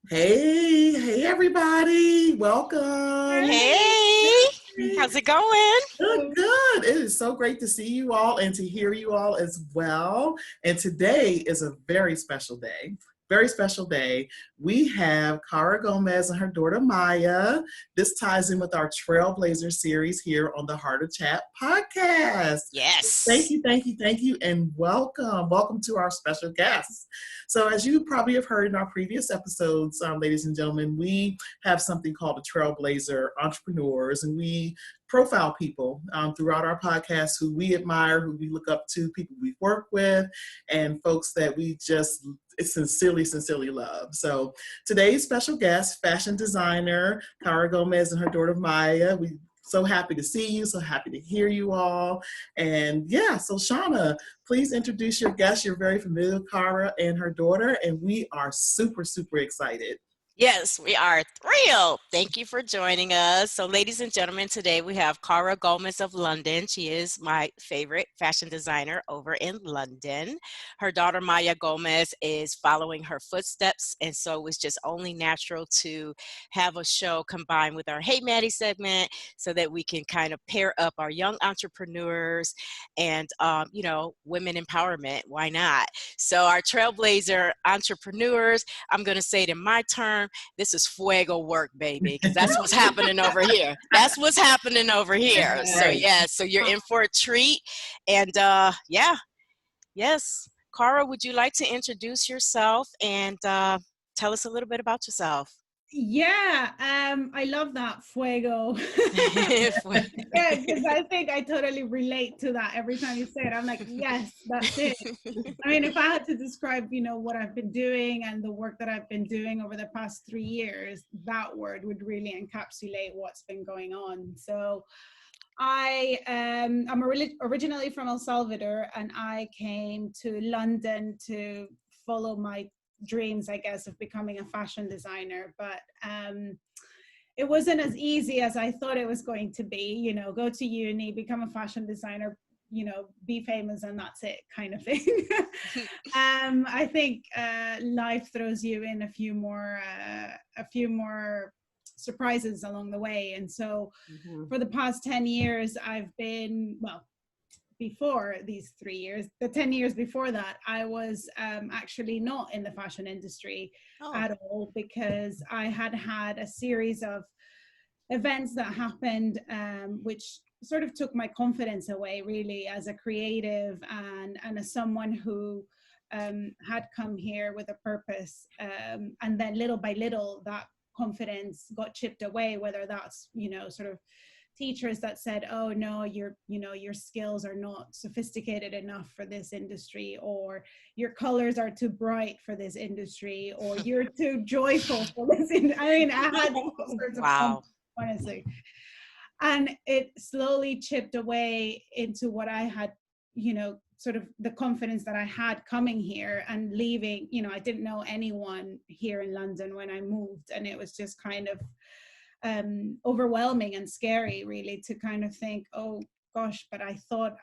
Hey, everybody. Welcome. Hey, how's it going? Good. It is so great to see you all and to hear you all as well. And today is a very special day. Very special day. We have Caro Gomez and her daughter Maya. This ties in with our Trailblazer series here on the Heart of Chat podcast. Thank Yes. you, thank you, thank you, and welcome. Welcome to our special guests. So, as you probably have heard in our previous episodes, ladies and gentlemen, we have something called the Trailblazer Entrepreneurs, and we profile people throughout our podcast who we admire, who we look up to, people we've worked with, and folks that we just sincerely love. So, today's special guest, fashion designer Caro Gomez and her daughter Maya. We so happy to see you, so happy to hear you all. And yeah, so Shauna, please introduce your guest. You're very familiar with Cara and her daughter, and we are super excited. Yes, we are thrilled. Thank you for joining us. So, ladies and gentlemen, today we have Caro Gomez of London. She is my favorite fashion designer over in London. Her daughter, Maya Gomez, is following her footsteps. And so it was just only natural to have a show combined with our Hey Maddie segment so that we can kind of pair up our young entrepreneurs and, women empowerment. Why not? So, our Trailblazer entrepreneurs, I'm going to say it in my term, this is fuego work, baby, because that's what's happening over here. That's what's happening over here. So, Right. yeah, so you're in for a treat. And yes. Cara, would you like to introduce yourself and tell us a little bit about yourself? Yeah, I love that fuego. Yeah, because I think I totally relate to that every time you say it. I'm like, yes, that's it. I mean, if I had to describe, what I've been doing and the work that I've been doing over the past 3 years, that word would really encapsulate what's been going on. So I'm originally from El Salvador, and I came to London to follow my dreams, I guess, of becoming a fashion designer. But it wasn't as easy as I thought it was going to be, go to uni, become a fashion designer, be famous, and that's it, kind of thing. I think life throws you in a few more surprises along the way. And so for the past 10 years, I've been, before these 3 years, the 10 years before that, I was actually not in the fashion industry at all, because I had a series of events that happened, which sort of took my confidence away, really, as a creative and as someone who had come here with a purpose. And then little by little, that confidence got chipped away, whether that's, sort of teachers that said, oh no, your skills are not sophisticated enough for this industry, or your colors are too bright for this industry, or you're too joyful for this I mean, I had all sorts of comments, honestly. And it slowly chipped away into what I had, sort of the confidence that I had coming here and leaving. I didn't know anyone here in London when I moved, and it was just kind of overwhelming and scary, really, to kind of think, oh gosh, but I thought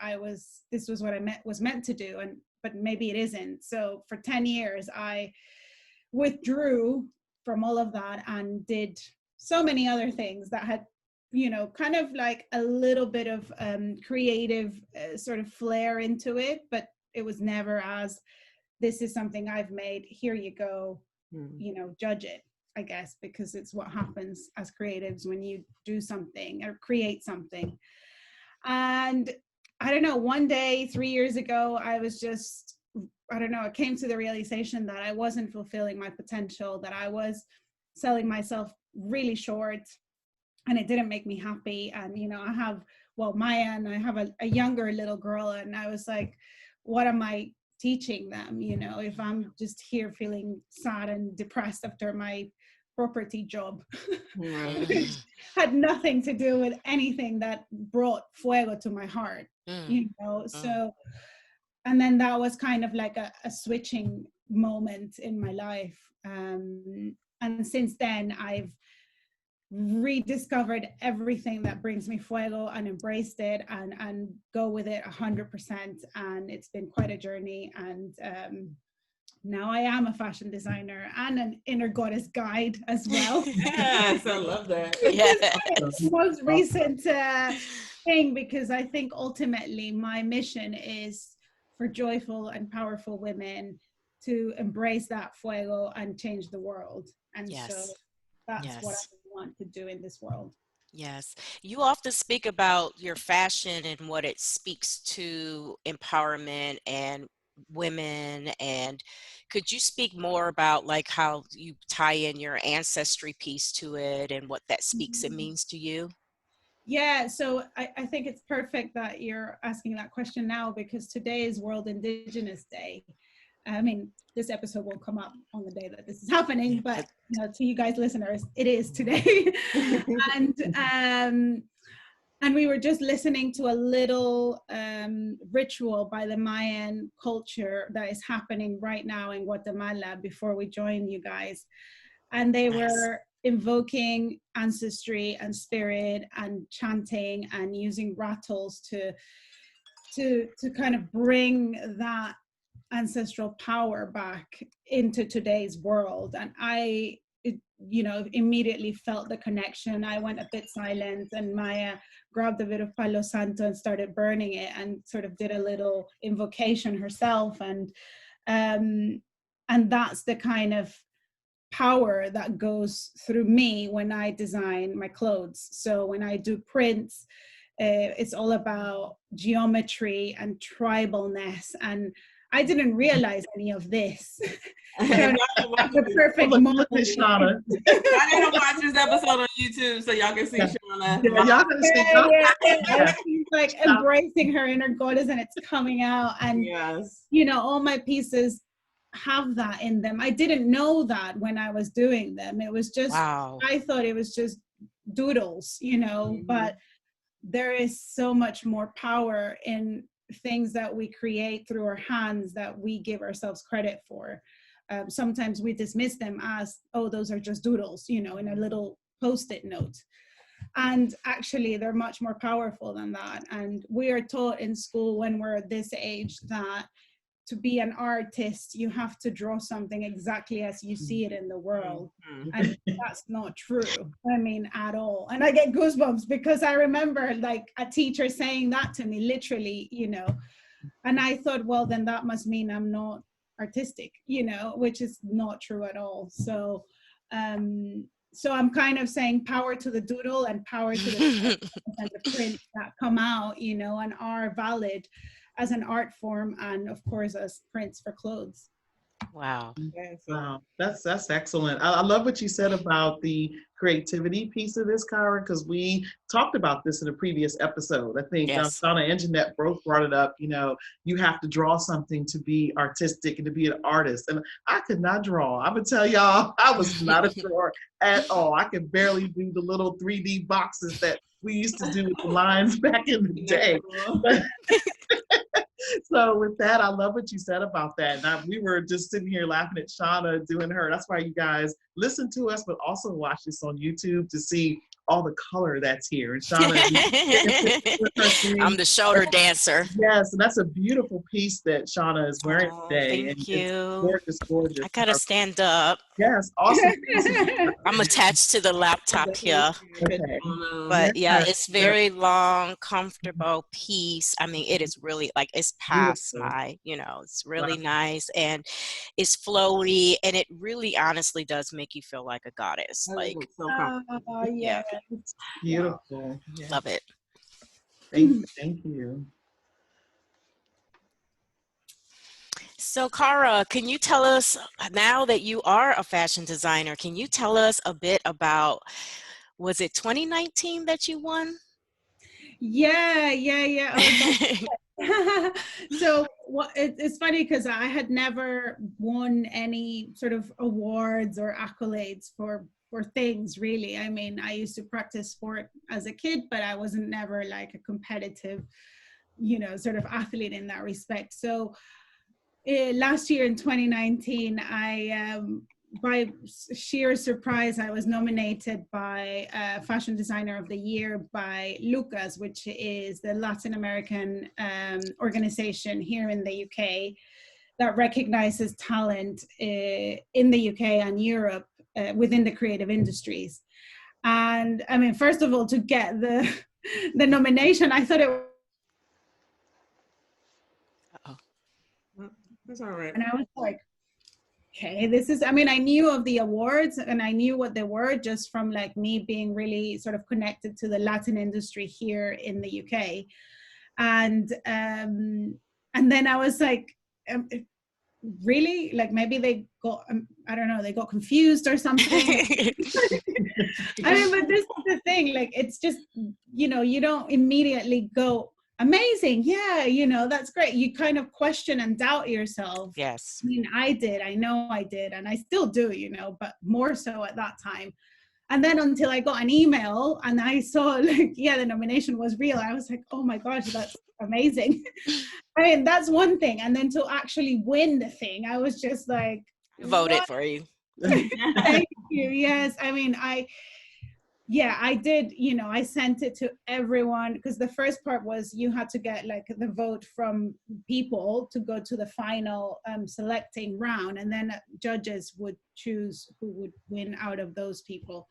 this was what I was meant to do, but maybe it isn't. So for 10 years, I withdrew from all of that and did so many other things that had, kind of like a little bit of creative sort of flair into it, but it was never as, this is something I've made, here you go, judge it, I guess, because it's what happens as creatives when you do something or create something. And I don't know, one day 3 years ago, I came to the realization that I wasn't fulfilling my potential, that I was selling myself really short, and it didn't make me happy. And, I have, Maya, and I have a younger little girl, and I was like, what am I teaching them, if I'm just here feeling sad and depressed after my property job, which had nothing to do with anything that brought fuego to my heart, So, and then that was kind of like a switching moment in my life. And since then, I've rediscovered everything that brings me fuego and embraced it and go with it 100%. And it's been quite a journey. And now I am a fashion designer and an inner goddess guide as well. Yes, I love that. It's the most recent thing, because I think ultimately my mission is for joyful and powerful women to embrace that fuego and change the world. And so Yes. that's what I Yes. want to do in this world. Yes. You often speak about your fashion and what it speaks to empowerment and women. And could you speak more about like how you tie in your ancestry piece to it and what that speaks and means to you? Yeah, so I think it's perfect that you're asking that question now, because today is World Indigenous Day. I mean, this episode will come up on the day that this is happening, but to you guys listeners, it is today. And we were just listening to a little ritual by the Mayan culture that is happening right now in Guatemala before we joined you guys. And they were invoking ancestry and spirit and chanting and using rattles to kind of bring that ancestral power back into today's world. And I immediately felt the connection. I went a bit silent, and Maya grabbed a bit of Palo Santo and started burning it and sort of did a little invocation herself. And that's the kind of power that goes through me when I design my clothes. So when I do prints, it's all about geometry and tribalness. And I didn't realize any of this. The perfect moment. Shauna. I gotta watch this episode on YouTube so y'all can see Shauna. Yeah, y'all gonna see. She's like embracing her inner goddess, and it's coming out. And yes, all my pieces have that in them. I didn't know that when I was doing them. It was just, I thought it was just doodles, but there is so much more power in things that we create through our hands that we give ourselves credit for. Sometimes we dismiss them as, oh, those are just doodles, in a little post-it note. And actually, they're much more powerful than that. And we are taught in school when we're this age that to be an artist, you have to draw something exactly as you see it in the world. And that's not true, at all. And I get goosebumps because I remember like a teacher saying that to me, literally, and I thought, well, then that must mean I'm not artistic, which is not true at all. So I'm kind of saying power to the doodle and power to the and the prints that come out, and are valid as an art form, and of course as prints for clothes. Wow. Wow, that's excellent. I love what you said about the creativity piece of this, Caro, because we talked about this in a previous episode. I think Shauna and Jeanette both brought it up. You have to draw something to be artistic and to be an artist. And I could not draw. I would tell y'all, I was not a drawer at all. I could barely do the little 3D boxes that we used to do with the lines back in the day. So with that, I love what you said about that. And we were just sitting here laughing at Shauna doing her. That's why you guys listen to us, but also watch this on YouTube to see all the color that's here. And Shauna, I'm the shoulder dancer. Yes, and that's a beautiful piece that Shauna is wearing today. Thank you. Gorgeous, gorgeous. I gotta stand up. Yes, awesome. I'm attached to the laptop here. Okay. But yeah, it's very long, comfortable piece. It is really like it's past my, it's really nice and it's flowy, and it really honestly does make you feel like a goddess. Like yeah. It's beautiful. Love it. Thank you. So Cara, can you tell us, now that you are a fashion designer, can you tell us a bit about, was it 2019 that you won? Yeah. So it's funny because I had never won any sort of awards or accolades for things, really. I used to practice sport as a kid, but I wasn't never like a competitive, sort of athlete in that respect. So last year in 2019, I by sheer surprise, I was nominated by Fashion Designer of the Year by Lucas, which is the Latin American organization here in the UK that recognizes talent in the UK and Europe within the creative industries. And I mean, first of all, to get the nomination, I thought it. That's all right. And I was like, okay, this is, I mean, I knew of the awards and I knew what they were just from like me being really sort of connected to the Latin industry here in the UK. And then I was like, really? Like maybe they got, I don't know, they got confused or something. I mean, but this is the thing, like, it's just, you know, you don't immediately go, amazing, yeah, you know, that's great. You kind of question and doubt yourself. Yes. I mean, I did, I know I did, and I still do, you know, but more so at that time. And then until I got an email and I saw, like, yeah, the nomination was real, I was like, oh my gosh, that's amazing. I mean, that's one thing. And then to actually win the thing, I was just like, Voted what? for you. Thank you. Yes. I mean, I did, you know, I sent it to everyone because the first part was you had to get like the vote from people to go to the final selecting round, and then judges would choose who would win out of those people.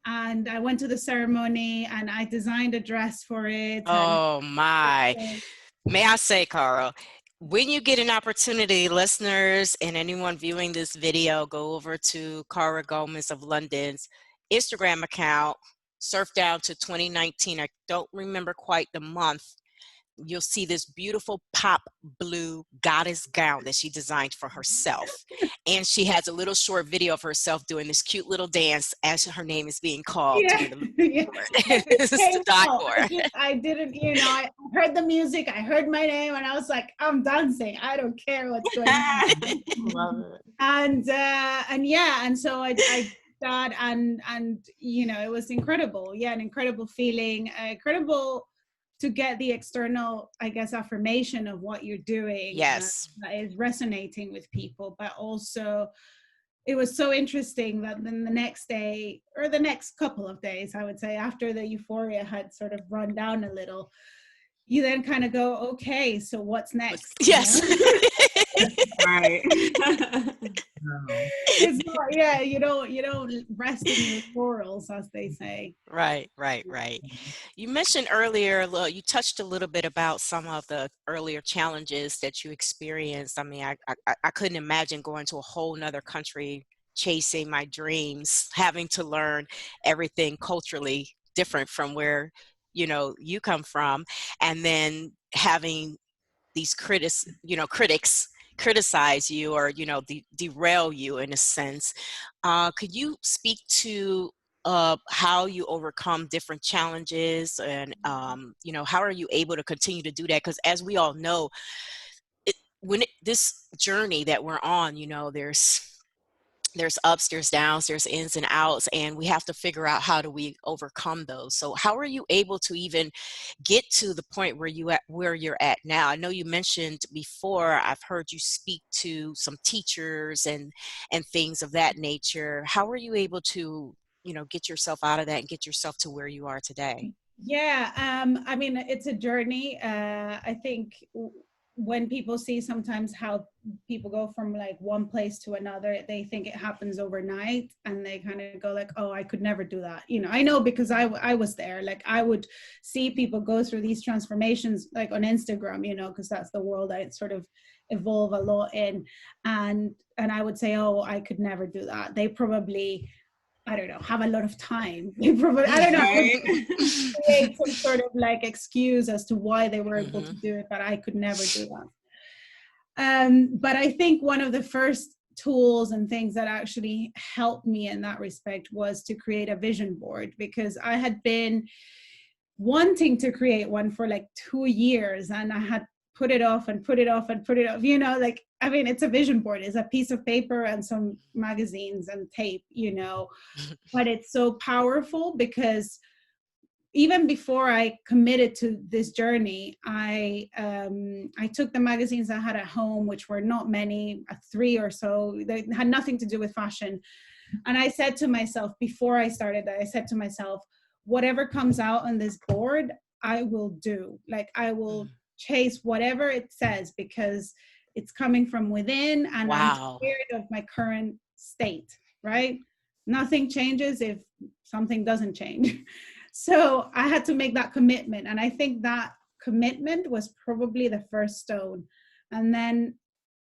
And I went to the ceremony and I designed a dress for it. Oh my. May I say, Caro, when you get an opportunity, listeners and anyone viewing this video, go over to Caro Gomez of London's Instagram account, surf down to 2019. I don't remember quite the month. You'll see this beautiful pop blue goddess gown that she designed for herself. And she has a little short video of herself doing this cute little dance as her name is being called. Yeah. I didn't, you know, I heard the music, I heard my name, and I was like, I'm dancing. I don't care what's going on. Love it. And yeah, and so I that, and you know, it was incredible. Yeah, an incredible feeling, incredible to get the external, I guess, affirmation of what you're doing. Yes. That is resonating with people, but also it was so interesting that then the next day, or the next couple of days, I would say, after the euphoria had sort of run down a little, you then kind of go, okay, so what's next? Yes. Right. It's not, yeah, you don't rest in your laurels, as they say. Right. You mentioned earlier, you touched a little bit about some of the earlier challenges that you experienced. I mean, I couldn't imagine going to a whole nother country, chasing my dreams, having to learn everything culturally different from where, you know, you come from, and then having these critics criticize you or, you know, derail you in a sense. Could you speak to how you overcome different challenges, and you know, how are you able to continue to do that? Because as we all know, this journey that we're on, you know, there's ups, there's downs, there's ins and outs, and we have to figure out how do we overcome those. So how are you able to even get to the point where you're at now? I know you mentioned before, I've heard you speak to some teachers and things of that nature. How are you able to, you know, get yourself out of that and get yourself to where you are today? Yeah, I mean, it's a journey. I think when people see sometimes how people go from like one place to another, they think it happens overnight, and they kind of go like, oh, I could never do that. You know, I know because I was there. Like, I would see people go through these transformations like on Instagram, you know, because that's the world I sort of evolve a lot in. And I would say, oh, I could never do that. They probably, I don't know, have a lot of time. They probably, I don't know, create some sort of like excuse as to why they were able to do it, but I could never do that. But I think one of the first tools and things that actually helped me in that respect was to create a vision board, because I had been wanting to create one for like 2 years, and I had put it off and put it off and put it off, you know, like, I mean, it's a vision board. It's a piece of paper and some magazines and tape, you know, but it's so powerful because even before I committed to this journey, I took the magazines I had at home, which were not many, 3 or so. They had nothing to do with fashion. And I said to myself, before I started that, I said to myself, whatever comes out on this board, I will do. Like, I will chase whatever it says, because It's coming from within, and Wow. I'm tired of my current state, right? Nothing changes if something doesn't change. So I had to make that commitment. And I think that commitment was probably the first stone. And then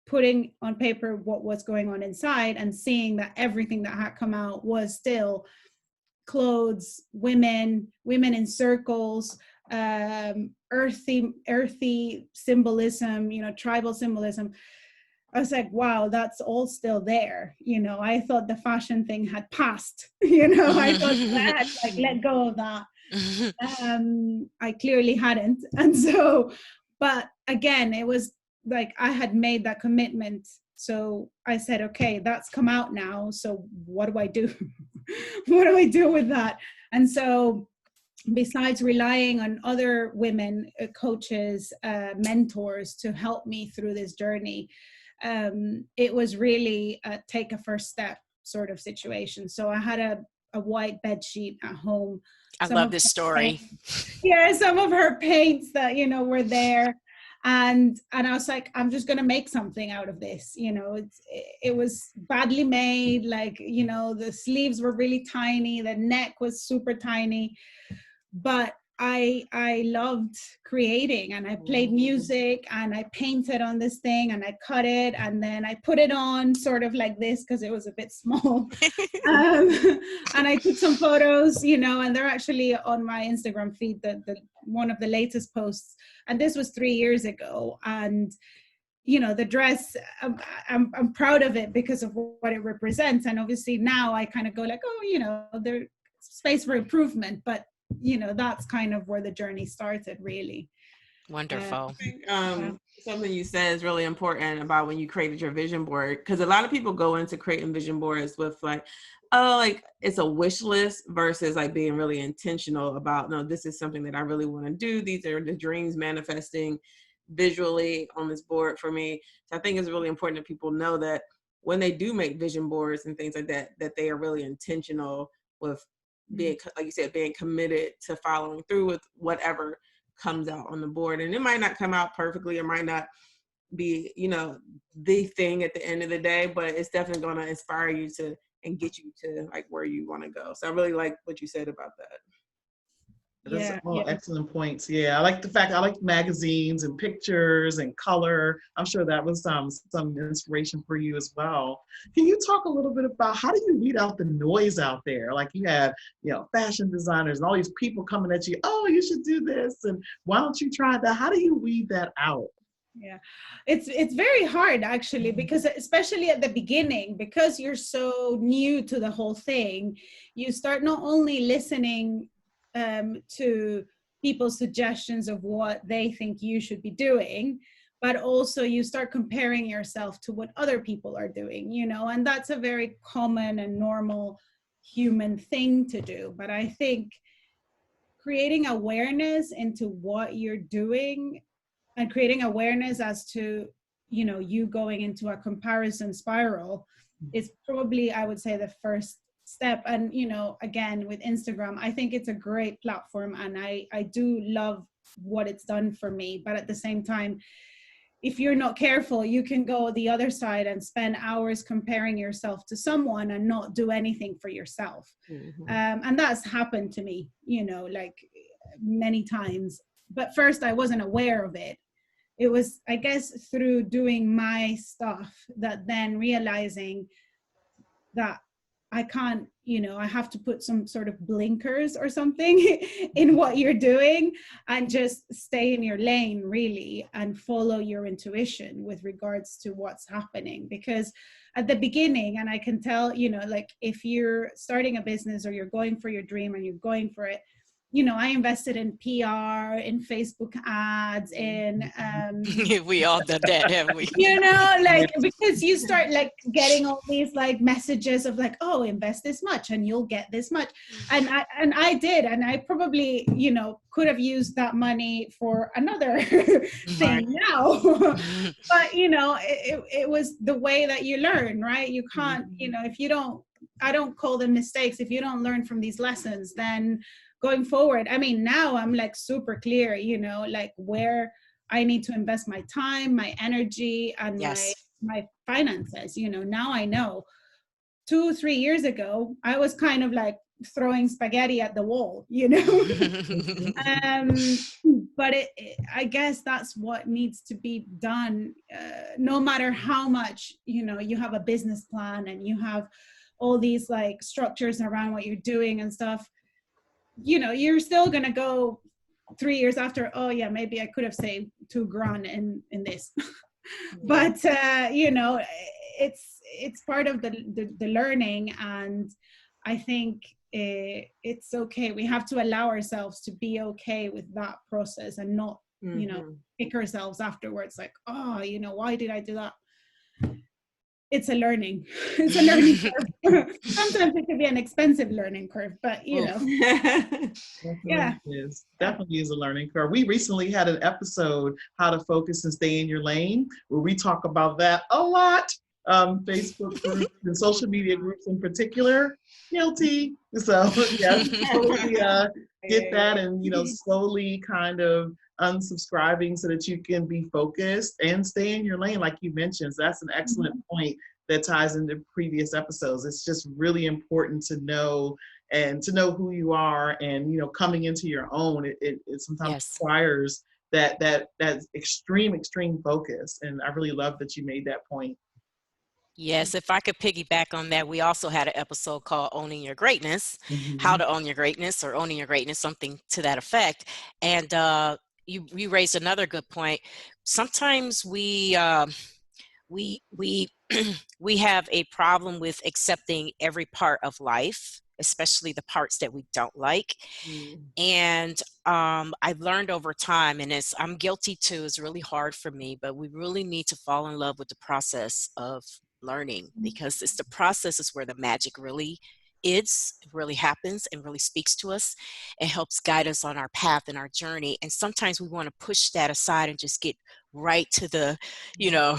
putting on paper what was going on inside and seeing that everything that had come out was still clothes, women in circles, earthy symbolism, tribal symbolism. I was like, wow, that's all still there. I thought the fashion thing had passed. I thought I had like let go of that. I clearly hadn't. And so, but again, it was like I had made that commitment. So I said, okay, that's come out now. So what do I do? What do I do with that? And so besides relying on other women, coaches, mentors to help me through this journey, it was really a take a first step sort of situation. So I had a white bed sheet at home. I love this story. Some of her paints that, were there. And I was like, I'm just going to make something out of this. It was badly made. Like, the sleeves were really tiny. The neck was super tiny. But I loved creating, and I played music, and I painted on this thing, and I cut it, and then I put it on sort of like this because it was a bit small. And I took some photos, and they're actually on my Instagram feed, the one of the latest posts. And this was 3 years ago. And the dress, I'm proud of it because of what it represents. And obviously now I kind of go like, there's space for improvement, but that's kind of where the journey started, really. Wonderful. Something you said is really important about when you created your vision board, because a lot of people go into creating vision boards with like, oh, like it's a wish list versus like being really intentional about, no, this is something that I really want to do. These are the dreams manifesting visually on this board for me. So I think it's really important that people know that when they do make vision boards and things like that, that they are really intentional with being, like you said, being committed to following through with whatever comes out on the board. And it might not come out perfectly, it might not be, the thing at the end of the day, but it's definitely going to inspire you to and get you to like where you want to go. So I really like what you said about that. That's all excellent points. Yeah, I like the fact I like magazines and pictures and color. I'm sure that was some inspiration for you as well. Can you talk a little bit about how do you weed out the noise out there? Like you have, fashion designers and all these people coming at you. Oh, you should do this, and why don't you try that? How do you weed that out? Yeah, it's very hard actually, because especially at the beginning, because you're so new to the whole thing, you start not only listening to people's suggestions of what they think you should be doing, but also you start comparing yourself to what other people are doing, and that's a very common and normal human thing to do. But I think creating awareness into what you're doing and creating awareness as to, you going into a comparison spiral is probably, I would say, the first step. And, again, with Instagram, I think it's a great platform, and I do love what it's done for me. But at the same time, if you're not careful, you can go the other side and spend hours comparing yourself to someone and not do anything for yourself. And that's happened to me, like many times. But first, I wasn't aware of it. It was, I guess, through doing my stuff that then realizing that I can't, I have to put some sort of blinkers or something in what you're doing and just stay in your lane, really, and follow your intuition with regards to what's happening. Because at the beginning, and I can tell, like if you're starting a business or you're going for your dream and you're going for it, I invested in PR, in Facebook ads, in we all did that, haven't we? Like because you start like getting all these like messages of like, oh, invest this much and you'll get this much, and I did, and I probably could have used that money for another thing now, but it was the way that you learn, right? You can't, if you don't, I don't call them mistakes. If you don't learn from these lessons, then going forward, I mean, now I'm like super clear, like where I need to invest my time, my energy, and Yes. my finances. Now I know. 2-3 years ago, I was kind of like throwing spaghetti at the wall, but I guess that's what needs to be done. No matter how much, you have a business plan and you have all these like structures around what you're doing and stuff, you're still going to go 3 years after, oh yeah, maybe I could have saved $2,000 in this. But, it's part of the learning. And I think it's okay. We have to allow ourselves to be okay with that process and not, kick ourselves afterwards. Like, oh, why did I do that? It's a learning. It's a learning curve. Sometimes it can be an expensive learning curve, but Definitely is a learning curve. We recently had an episode, How to Focus and Stay in Your Lane, where we talk about that a lot. Facebook groups and social media groups in particular, guilty. So totally get that, and slowly kind of unsubscribing so that you can be focused and stay in your lane, like you mentioned. So that's an excellent point that ties into previous episodes. It's just really important to know who you are, and coming into your own. It sometimes requires that extreme focus, and I really love that you made that point. Yes, if I could piggyback on that, we also had an episode called Owning Your Greatness, How to Own Your Greatness, or Owning Your Greatness, something to that effect. And you raised another good point. Sometimes we have a problem with accepting every part of life, especially the parts that we don't like. And I've learned over time, and I'm guilty too, it's really hard for me, but we really need to fall in love with the process of learning, because it's the process is where the magic really really happens and really speaks to us and helps guide us on our path and our journey. And sometimes we want to push that aside and just get right to the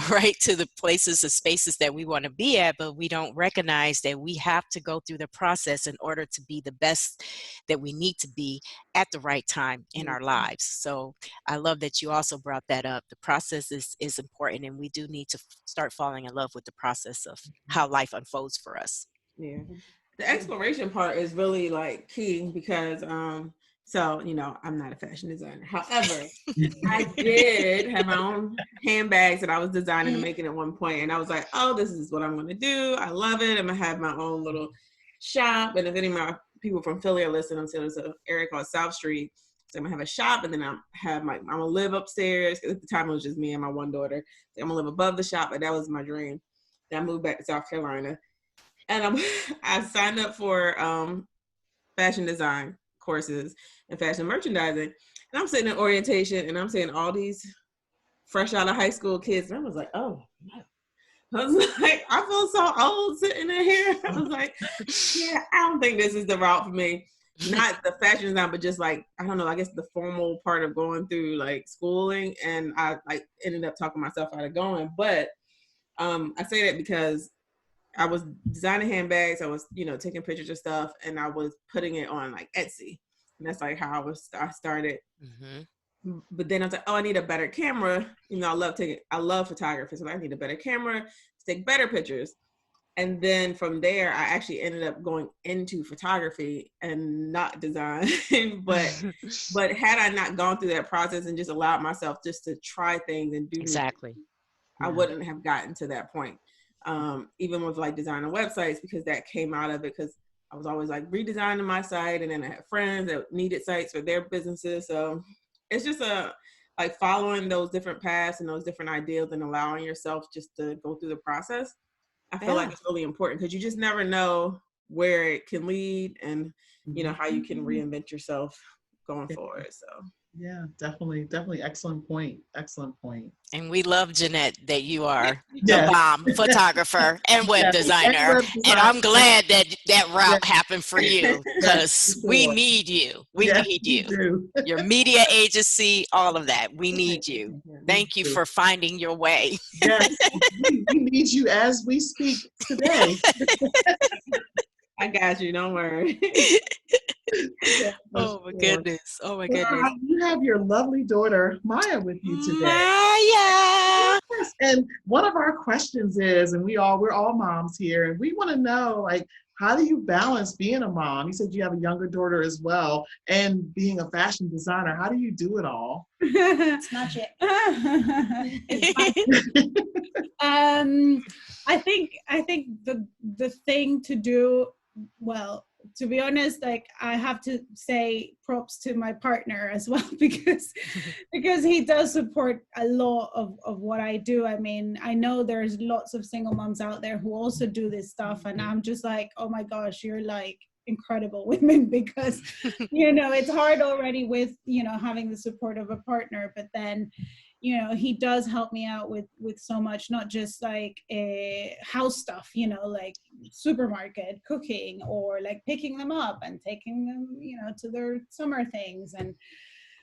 right to the places and spaces that we want to be at, but we don't recognize that we have to go through the process in order to be the best that we need to be at the right time in our lives. So I love that you also brought that up. The process is important, and we do need to start falling in love with the process of how life unfolds for us. The exploration part is really like key, because so I'm not a fashion designer. However, I did have my own handbags that I was designing and making at one point, and I was like, oh, this is what I'm going to do. I love it. I'm gonna have my own little shop. And if any of my people from Philly are listening, so there's an area called South Street. So I'm gonna have a shop, and then I'm gonna live upstairs. At the time it was just me and my one daughter. So I'm gonna live above the shop, and that was my dream. Then I moved back to South Carolina, and I signed up for fashion design courses and fashion merchandising. And I'm sitting in orientation, and I'm seeing all these fresh out of high school kids. And I was like, oh, no. I was like, I feel so old sitting in here. I was like, yeah, I don't think this is the route for me. Not the fashion design, but just like, I don't know, I guess the formal part of going through like schooling. And I like ended up talking myself out of going. But I say that because I was designing handbags. I was, taking pictures of stuff, and I was putting it on like Etsy. And that's like how I started. But then I was like, oh, I need a better camera. I love photography. So I need a better camera to take better pictures. And then from there, I actually ended up going into photography and not design. but had I not gone through that process and just allowed myself just to try things and do exactly, I wouldn't have gotten to that point. Even with like designing websites, because that came out of it, because I was always like redesigning my site, and then I had friends that needed sites for their businesses. So it's just like following those different paths and those different ideals and allowing yourself just to go through the process. I feel like it's really important, because you just never know where it can lead, and how you can reinvent yourself going forward. So yeah, definitely excellent point. And we love, Jeanette, that you are the bomb photographer and web designer. And I'm glad that route happened for you, because we need you. We need you. Your media agency, all of that. We need you. Thank you for finding your way. Yes, we need you as we speak today. I got you. Don't worry. Yeah, for Oh my sure. goodness. Oh my Well, goodness. you have your lovely daughter Maya with you today. Maya. Yes, and one of our questions is, and we're all moms here, and we want to know, like, how do you balance being a mom? You said you have a younger daughter as well, and being a fashion designer. How do you do it all? It's not yet. It's fine. I think the thing to do, well, to be honest, like I have to say props to my partner as well because he does support a lot of what I do. I mean, I know there's lots of single moms out there who also do this stuff, and I'm just like, oh my gosh, you're like incredible women, because it's hard already with having the support of a partner, but then he does help me out with so much, not just like house stuff, like supermarket cooking, or like picking them up and taking them to their summer things. And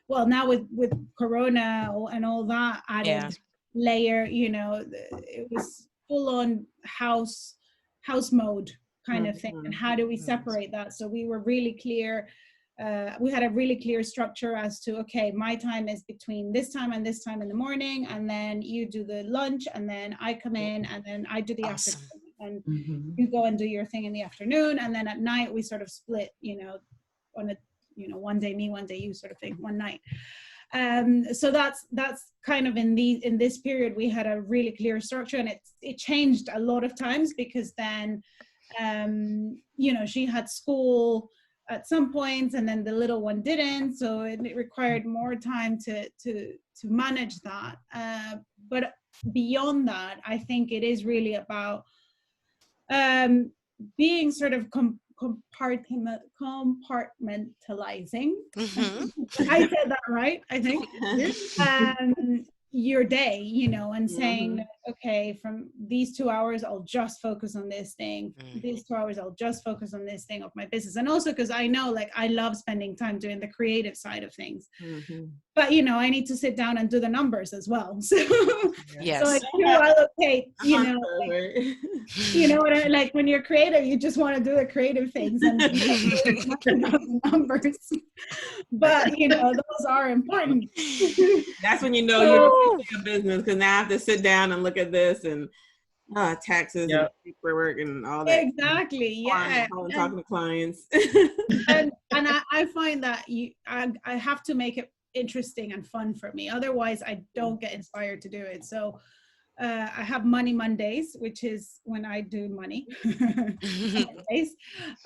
well, now with Corona and all that added layer, it was full on house mode kind of thing. And how do we separate that? So we were really clear. We had a really clear structure as to, okay, my time is between this time and this time in the morning, and then you do the lunch, and then I come in, and then I do the afternoon, and you go and do your thing in the afternoon, and then at night we sort of split, on a one day me, one day you sort of thing, one night. So that's kind of in this period we had a really clear structure, and it changed a lot of times because then she had school at some points, and then the little one didn't, so it required more time to manage that. But beyond that, I think it is really about being sort of compartmentalizing. I said that right, I think. Your day, and saying, okay, from these 2 hours I'll just focus on this thing, these 2 hours I'll just focus on this thing of my business. And also because I know, like, I love spending time doing the creative side of things, but I need to sit down and do the numbers as well. So yes. So I do allocate, what I like. When you're creative, you just want to do the creative things and the numbers. But those are important. That's when you're a business, because now I have to sit down and look at this and taxes and paperwork and all that. Exactly. Yeah. Talking to clients. and I find that I have to make it interesting and fun for me. Otherwise, I don't get inspired to do it. So I have Money Mondays, which is when I do money. Mondays.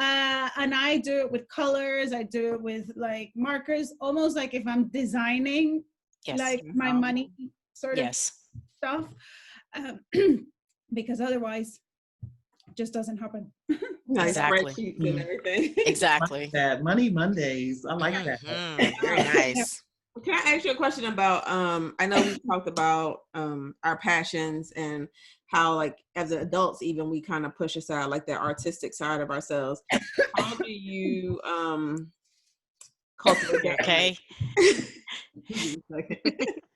And I do it with colors. I do it with like markers, almost like if I'm designing like my money sort of stuff. Because otherwise it just doesn't happen. Exactly. And everything. Exactly. Like that. Money Mondays. I like that. Very nice. Can I ask you a question about, I know we talked about our passions and how, like, as adults even, we kind of push aside like the artistic side of ourselves. How do you cultivate that? Okay.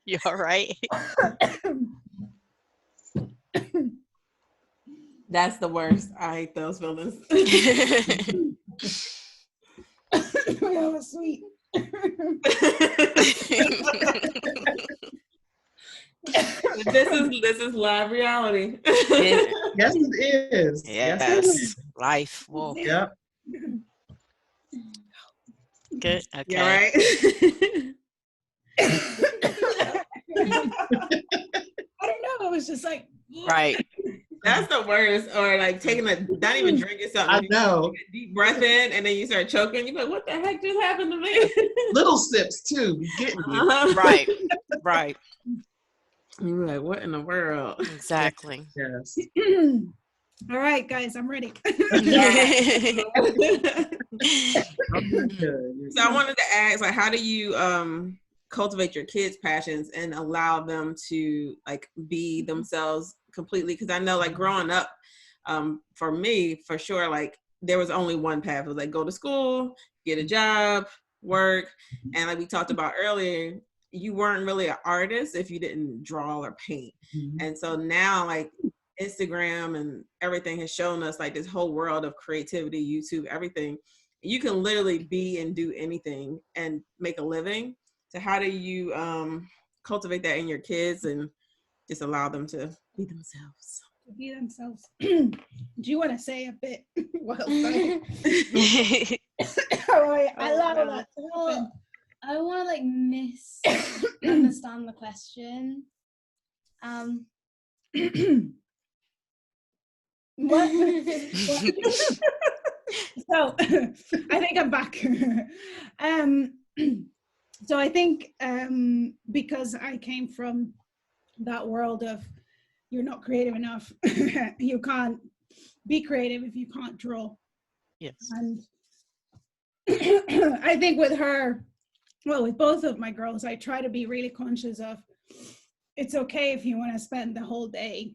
You all right? That's the worst. I hate those feelings. That was sweet. This is live reality. Yes, it is. Yes. Life. Whoa. Yep. Good. Okay. Yeah, right. I don't know. It was just like right. That's the worst. Or like taking not even drinking something. I know. Take a deep breath in and then you start choking. You're like, what the heck just happened to me? Little sips too. Getting you. Right. Right. You're like, what in the world? Exactly. Yes. All right, guys, I'm ready. So I wanted to ask, like, how do you cultivate your kids' passions and allow them to like be themselves completely? Because I know, like, growing up, for me, for sure, like, there was only one path. It was like, go to school, get a job, work. And like we talked about earlier, you weren't really an artist if you didn't draw or paint. And so now, like, Instagram and everything has shown us like this whole world of creativity, YouTube, everything. you can literally be and do anything and make a living. So how do you cultivate that in your kids and just allow them to be themselves? Be themselves. Do you want to say a bit? Well, sorry. Allow that to happen. I don't want to like misunderstand the question. What? So I think I'm back. So I think because I came from that world of you're not creative enough, you can't be creative if you can't draw. Yes. And I think with both of my girls, I try to be really conscious of it's okay if you want to spend the whole day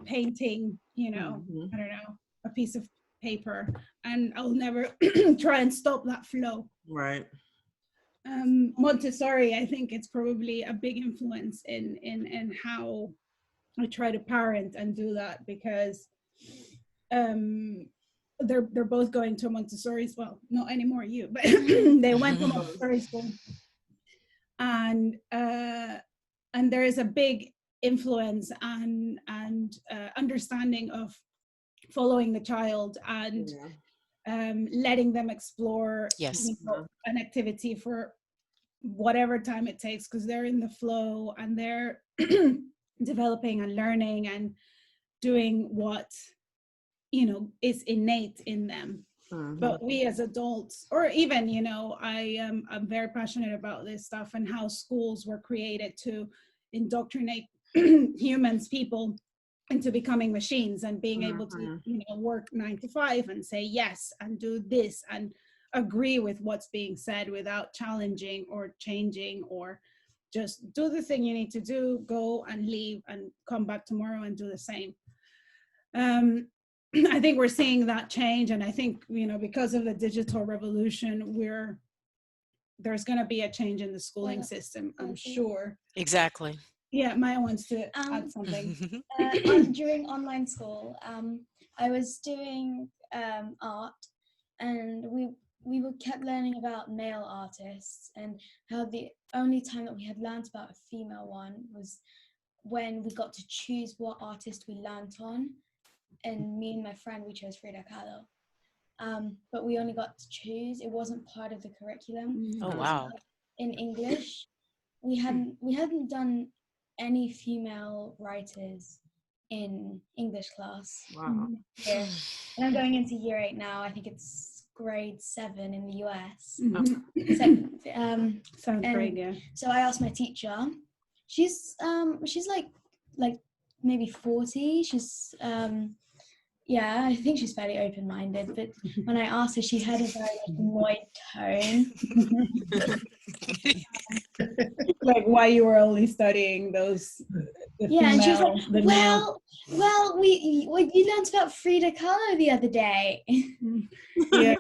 painting, I don't know, a piece of paper, and I'll never try and stop that flow. Right. Montessori, I think it's probably a big influence in how I try to parent and do that, because they're both going to Montessori, well, not anymore but they went to Montessori school, and there is a big influence and understanding of following the child and letting them explore an activity for whatever time it takes, because they're in the flow and they're developing and learning and doing what is innate in them. But we as adults, or even I'm very passionate about this stuff and how schools were created to indoctrinate people into becoming machines and being able to work 9 to 5 and say yes and do this and agree with what's being said without challenging or changing, or just do the thing you need to do, go and leave and come back tomorrow and do the same. I think we're seeing that change, and I think because of the digital revolution, there's going to be a change in the schooling system, I'm sure. Exactly. Yeah, Maya wants to add something. During online school, I was doing art, and we kept learning about male artists, and how the only time that we had learned about a female one was when we got to choose what artist we learned on. And me and my friend, we chose Frida Kahlo. But we only got to choose. It wasn't part of the curriculum. Oh, wow. In English, we hadn't done any female writers in English class. Wow. Yeah. And I'm going into year 8 now. I think it's grade 7 in the US. Sounds great, yeah. So I asked my teacher. She's like maybe 40. She's I think she's fairly open-minded, but when I asked her, she had a very annoyed tone. Like why you were only studying those. And she was like, well, you learned about Frida Kahlo the other day. Yeah.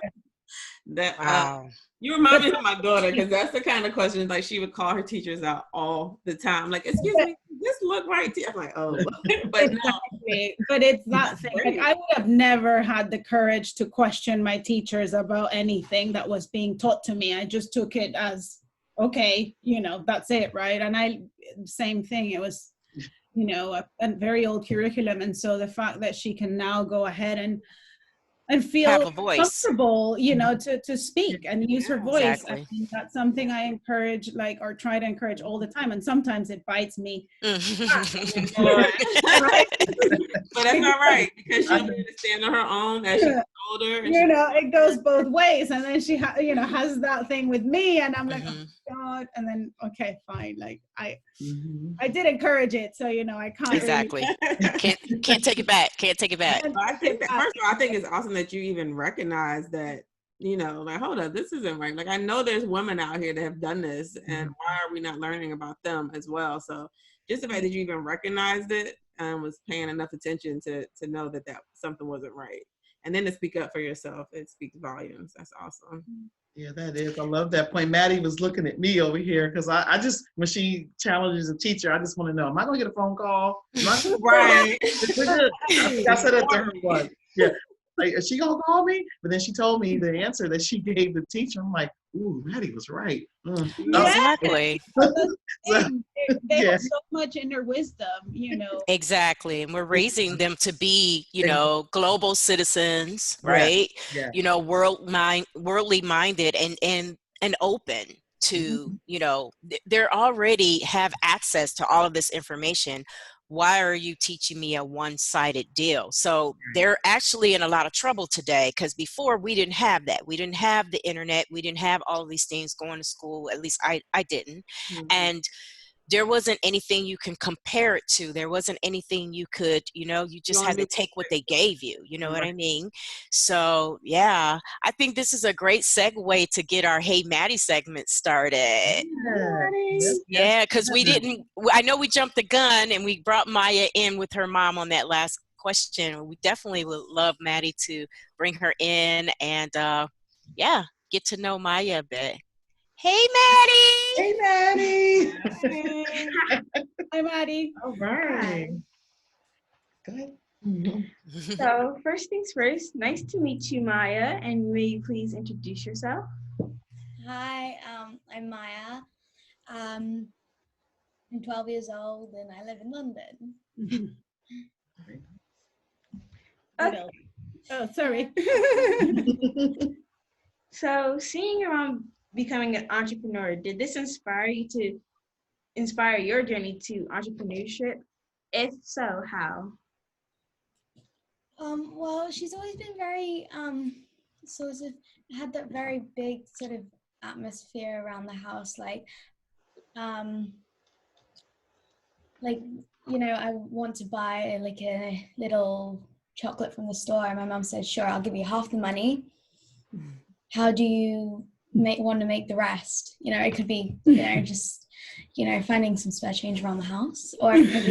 Wow. You remind me of my daughter, because that's the kind of question, like, she would call her teachers out all the time. Like, excuse me, this look right to you. I'm like, oh, but no. But it's that thing. Like, I would have never had the courage to question my teachers about anything that was being taught to me. I just took it as, okay, that's it, right? And same thing. It was, a very old curriculum. And so the fact that she can now go ahead and feel comfortable, to speak and use her voice. Exactly. I think that's something I encourage, or try to encourage all the time. And sometimes it bites me. But that's not right, because she'll be able to stand on her own as she gets older. It goes both ways. And then she, has that thing with me, and I'm like, oh God. And then, okay, fine. Like I did encourage it, so I can't. Exactly. Can't take it back. Can't take it back. I think that, first of all, I think it's awesome that you even recognize that, like, hold up, this isn't right. Like, I know there's women out here that have done this, and why are we not learning about them as well? So just the fact that you even recognized it and was paying enough attention to know that something wasn't right. And then to speak up for yourself, it speaks volumes. That's awesome. Yeah, that is. I love that point. Maddie was looking at me over here, because I just, when she challenges a teacher, I just want to know, am I going to get a phone call? Right. I think I said that to her once. Yeah. Like, is she gonna call me? But then she told me the answer that she gave the teacher. I'm like, ooh, Maddie was right. Exactly. So, They yeah. have so much inner wisdom, Exactly. And we're raising them to be, global citizens, Yeah. right? Yeah. Worldly minded and open to, they're already have access to all of this information. Why are you teaching me a one-sided deal? So they're actually in a lot of trouble today, because before we didn't have that. We didn't have the internet. We didn't have all of these things going to school. At least I didn't. And there wasn't anything you can compare it to. There wasn't anything you could, you just had to take what they gave you. You know what I mean? So, yeah, I think this is a great segue to get our Hey Maddie segment started. Yeah, because I know we jumped the gun and we brought Maya in with her mom on that last question. We definitely would love Maddie to bring her in and, get to know Maya a bit. Hey, Maddie! Hey, Maddie! Hi, Maddie. All right. Go ahead. So first things first, nice to meet you, Maya, and may you please introduce yourself? Hi, I'm Maya. I'm 12 years old and I live in London. Okay. Oh, sorry. So seeing your mom becoming an entrepreneur, did this inspire your journey to entrepreneurship? If so, how? Well, she's always been very sort of had that very big sort of atmosphere around the house, like I want to buy like a little chocolate from the store, and my mom said, sure, I'll give you half the money. How do you want to make the rest? It could be just finding some spare change around the house, or it could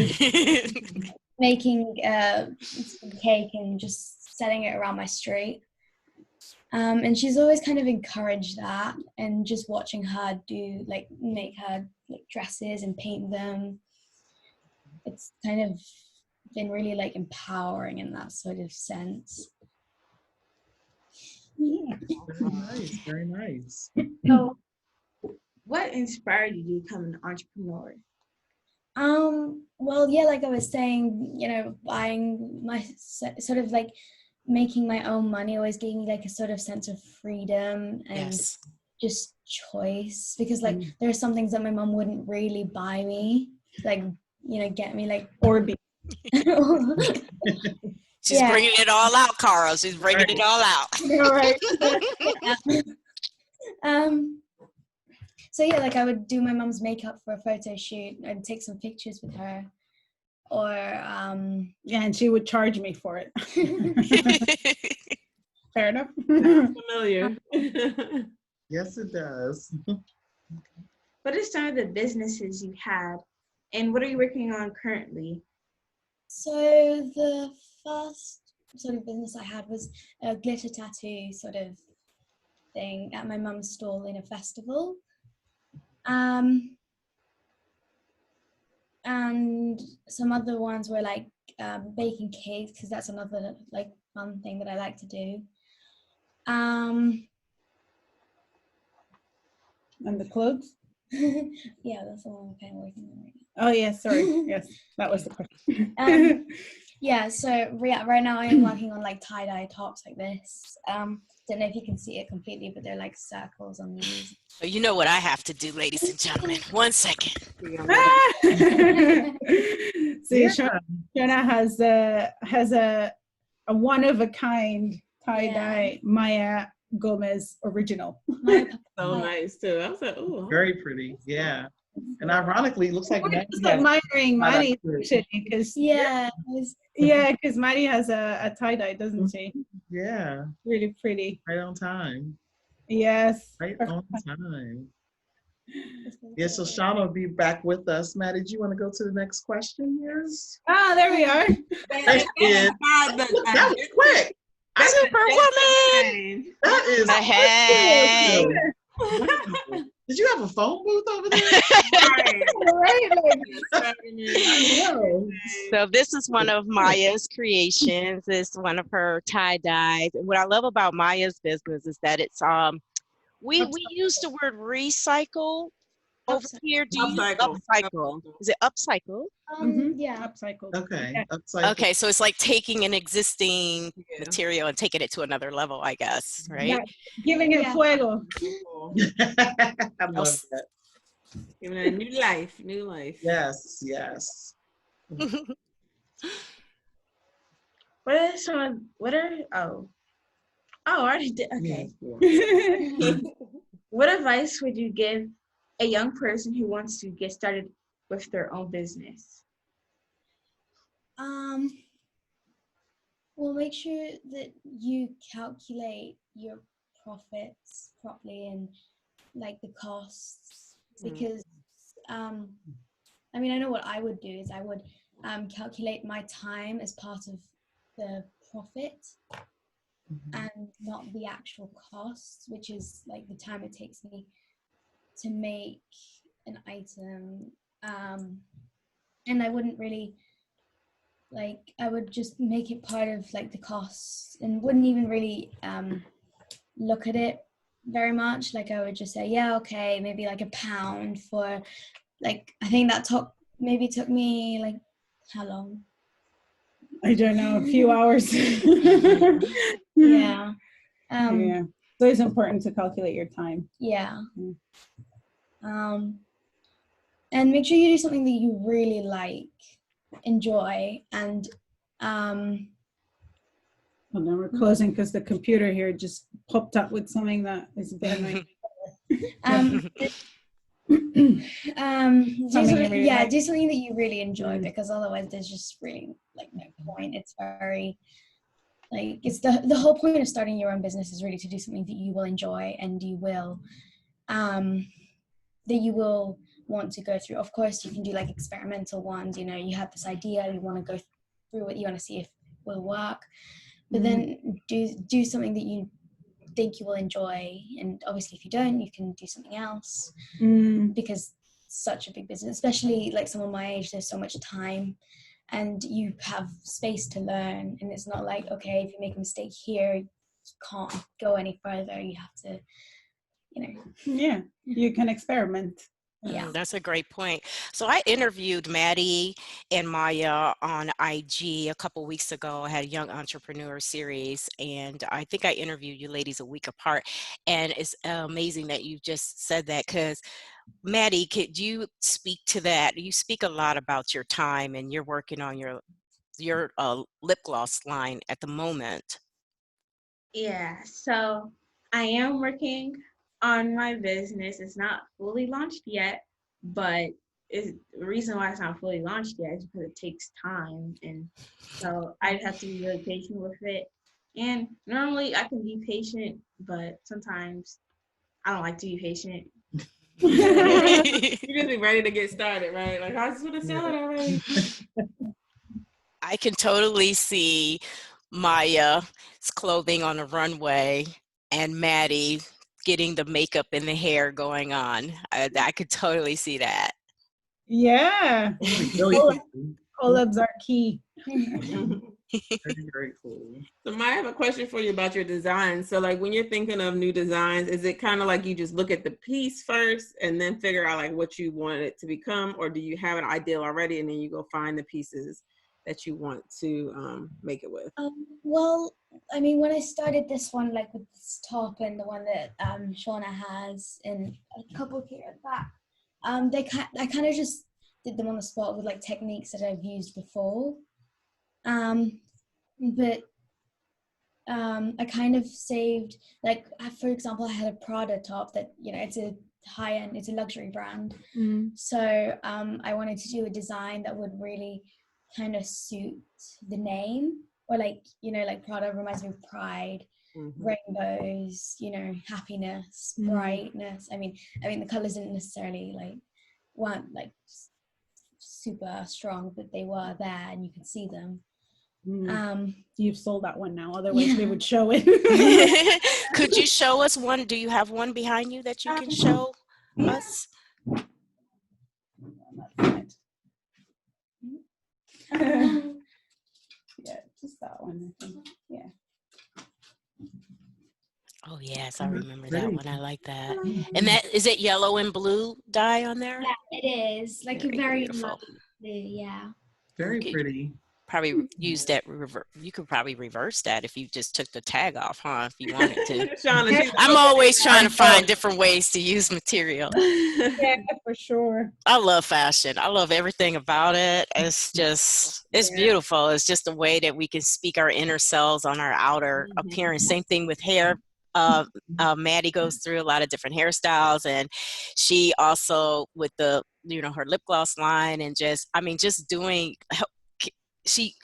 be making some cake and just setting it around my street. And she's always kind of encouraged that, and just watching her make her dresses and paint them, it's kind of been really empowering in that sort of sense. Yeah, very nice, very nice. So what inspired you to become an entrepreneur? Well, yeah, like I was saying, buying my sort of making my own money always gave me a sort of sense of freedom and just choice, because there are some things that my mom wouldn't really buy me, get me or be. She's bringing it all out, Caro. She's bringing it all out. So yeah, I would do my mom's makeup for a photo shoot. I'd take some pictures with her, or and she would charge me for it. Fair enough. Familiar. Yes, it does. What are some of the businesses you had, and what are you working on currently? So the first sort of business I had was a glitter tattoo sort of thing at my mum's stall in a festival. And some other ones were baking cakes, because that's another fun thing that I like to do. And the clothes? Yeah, that's the one I'm kind of working on right now. Oh yeah, sorry. Yes, that was the question. Yeah, so right now I am working on tie-dye tops like this. Don't know if you can see it completely, but they're circles on these. So you know what I have to do, ladies and gentlemen. 1 second. See, Shona has a one-of-a-kind tie-dye Maya Gomez original. So nice too. I was like, oh, very pretty. Yeah. And ironically, it looks like it's admiring Maddie, because because Maddie has a tie-dye, doesn't she? Yeah. Really pretty. Right on time. Yes. Right on time. Yeah, so Shauna will be back with us. Maddie, did you want to go to the next question here? Ah, there we are. That was quick. Superwoman. That is Hey. Did you have a phone booth over there? Right, like, No. So this is one of Maya's creations. It's one of her tie dyes. And what I love about Maya's business is that it's we use the word recycle over here. Do you Upcycle. upcycle? Is it upcycle? yeah, upcycled. Okay. Yeah. Upside. Okay, so it's like taking an existing Yeah. material and taking it to another level, I guess, right? Yeah, giving it Yeah. fuego. I love that. Giving it a new life, new life. Yes, yes. What are some? What are? Oh, I already did. Okay. What advice would you give a young person who wants to get started with their own business? Well, make sure that you calculate your profits properly and like the costs, because I mean, I know what I would do is I would calculate my time as part of the profit and not the actual costs, which is like the time it takes me to make an item. And I wouldn't really, like, I would just make it part of like the costs and wouldn't even really look at it very much. Like I would just say, yeah, okay, maybe like £1 for, like, I think that took me like, how long? I don't know, a few hours. Yeah. Yeah. So it's important to calculate your time. Yeah. And make sure you do something that you really like, enjoy, and Well, now we're closing because the computer here just popped up with something that is a bit annoying. do something that you really enjoy, Mm. because otherwise there's just really like no point. It's very like, it's the whole point of starting your own business is really to do something that you will enjoy and you will want to go through. Of course, you can do like experimental ones, you have this idea, you want to go through it, you want to see if it will work, but then do something that you think you will enjoy. And obviously if you don't, you can do something else, because it's such a big business, especially like someone my age, there's so much time and you have space to learn, and it's not like, okay, if you make a mistake here, you can't go any further, you have to, Yeah, you can experiment. Yeah. That's a great point. So I interviewed Maddie and Maya on IG a couple weeks ago. I had a Young Entrepreneur series, and I think I interviewed you ladies a week apart. And it's amazing that you just said that, because Maddie, could you speak to that? You speak a lot about your time, and you're working on your lip gloss line at the moment. Yeah, so I am working on my business. It's not fully launched yet, but the reason why it's not fully launched yet is because it takes time, and so I'd have to be really patient with it. And normally I can be patient, but sometimes I don't like to be patient. You're just be ready to get started, right? Like, I just want to sell it already. I can totally see Maya's clothing on a runway and Maddie getting the makeup and the hair going on. I could totally see that. Yeah. Collabs are key. Very, very cool. So Maya, I have a question for you about your design. So like when you're thinking of new designs, is it kind of like you just look at the piece first and then figure out like what you want it to become, or do you have an ideal already and then you go find the pieces that you want to make it with? Well, I mean, when I started this one, like with this top and the one that Shauna has and a couple here at back, I kind of just did them on the spot with like techniques that I've used before. But I kind of saved, like, for example, I had a Prada top that, it's a high-end, it's a luxury brand. So I wanted to do a design that would really kind of suit the name, or like, like Prada reminds me of pride, rainbows, happiness, brightness. I mean the colors didn't necessarily weren't like super strong, but they were there and you could see them. You've sold that one now, otherwise they would show it. Could you show us one? Do you have one behind you that you can show? us. Yeah, just that one, I think. Yeah. Oh yes, I remember that Pretty. one. I like that. And that is it yellow and blue dye on there? Yeah, it is. Like a Very very beautiful. light blue, yeah. Very Okay. pretty. Probably use that you could probably reverse that if you just took the tag off, huh? If you wanted to. Shauna, she's I'm always trying to find know. different ways to use material. Yeah, for sure. I love fashion. I love everything about it. It's Yeah. beautiful. It's just a way that we can speak our inner selves on our outer appearance. Same thing with hair. Maddie goes through a lot of different hairstyles, and she also with the her lip gloss line, and just doing. She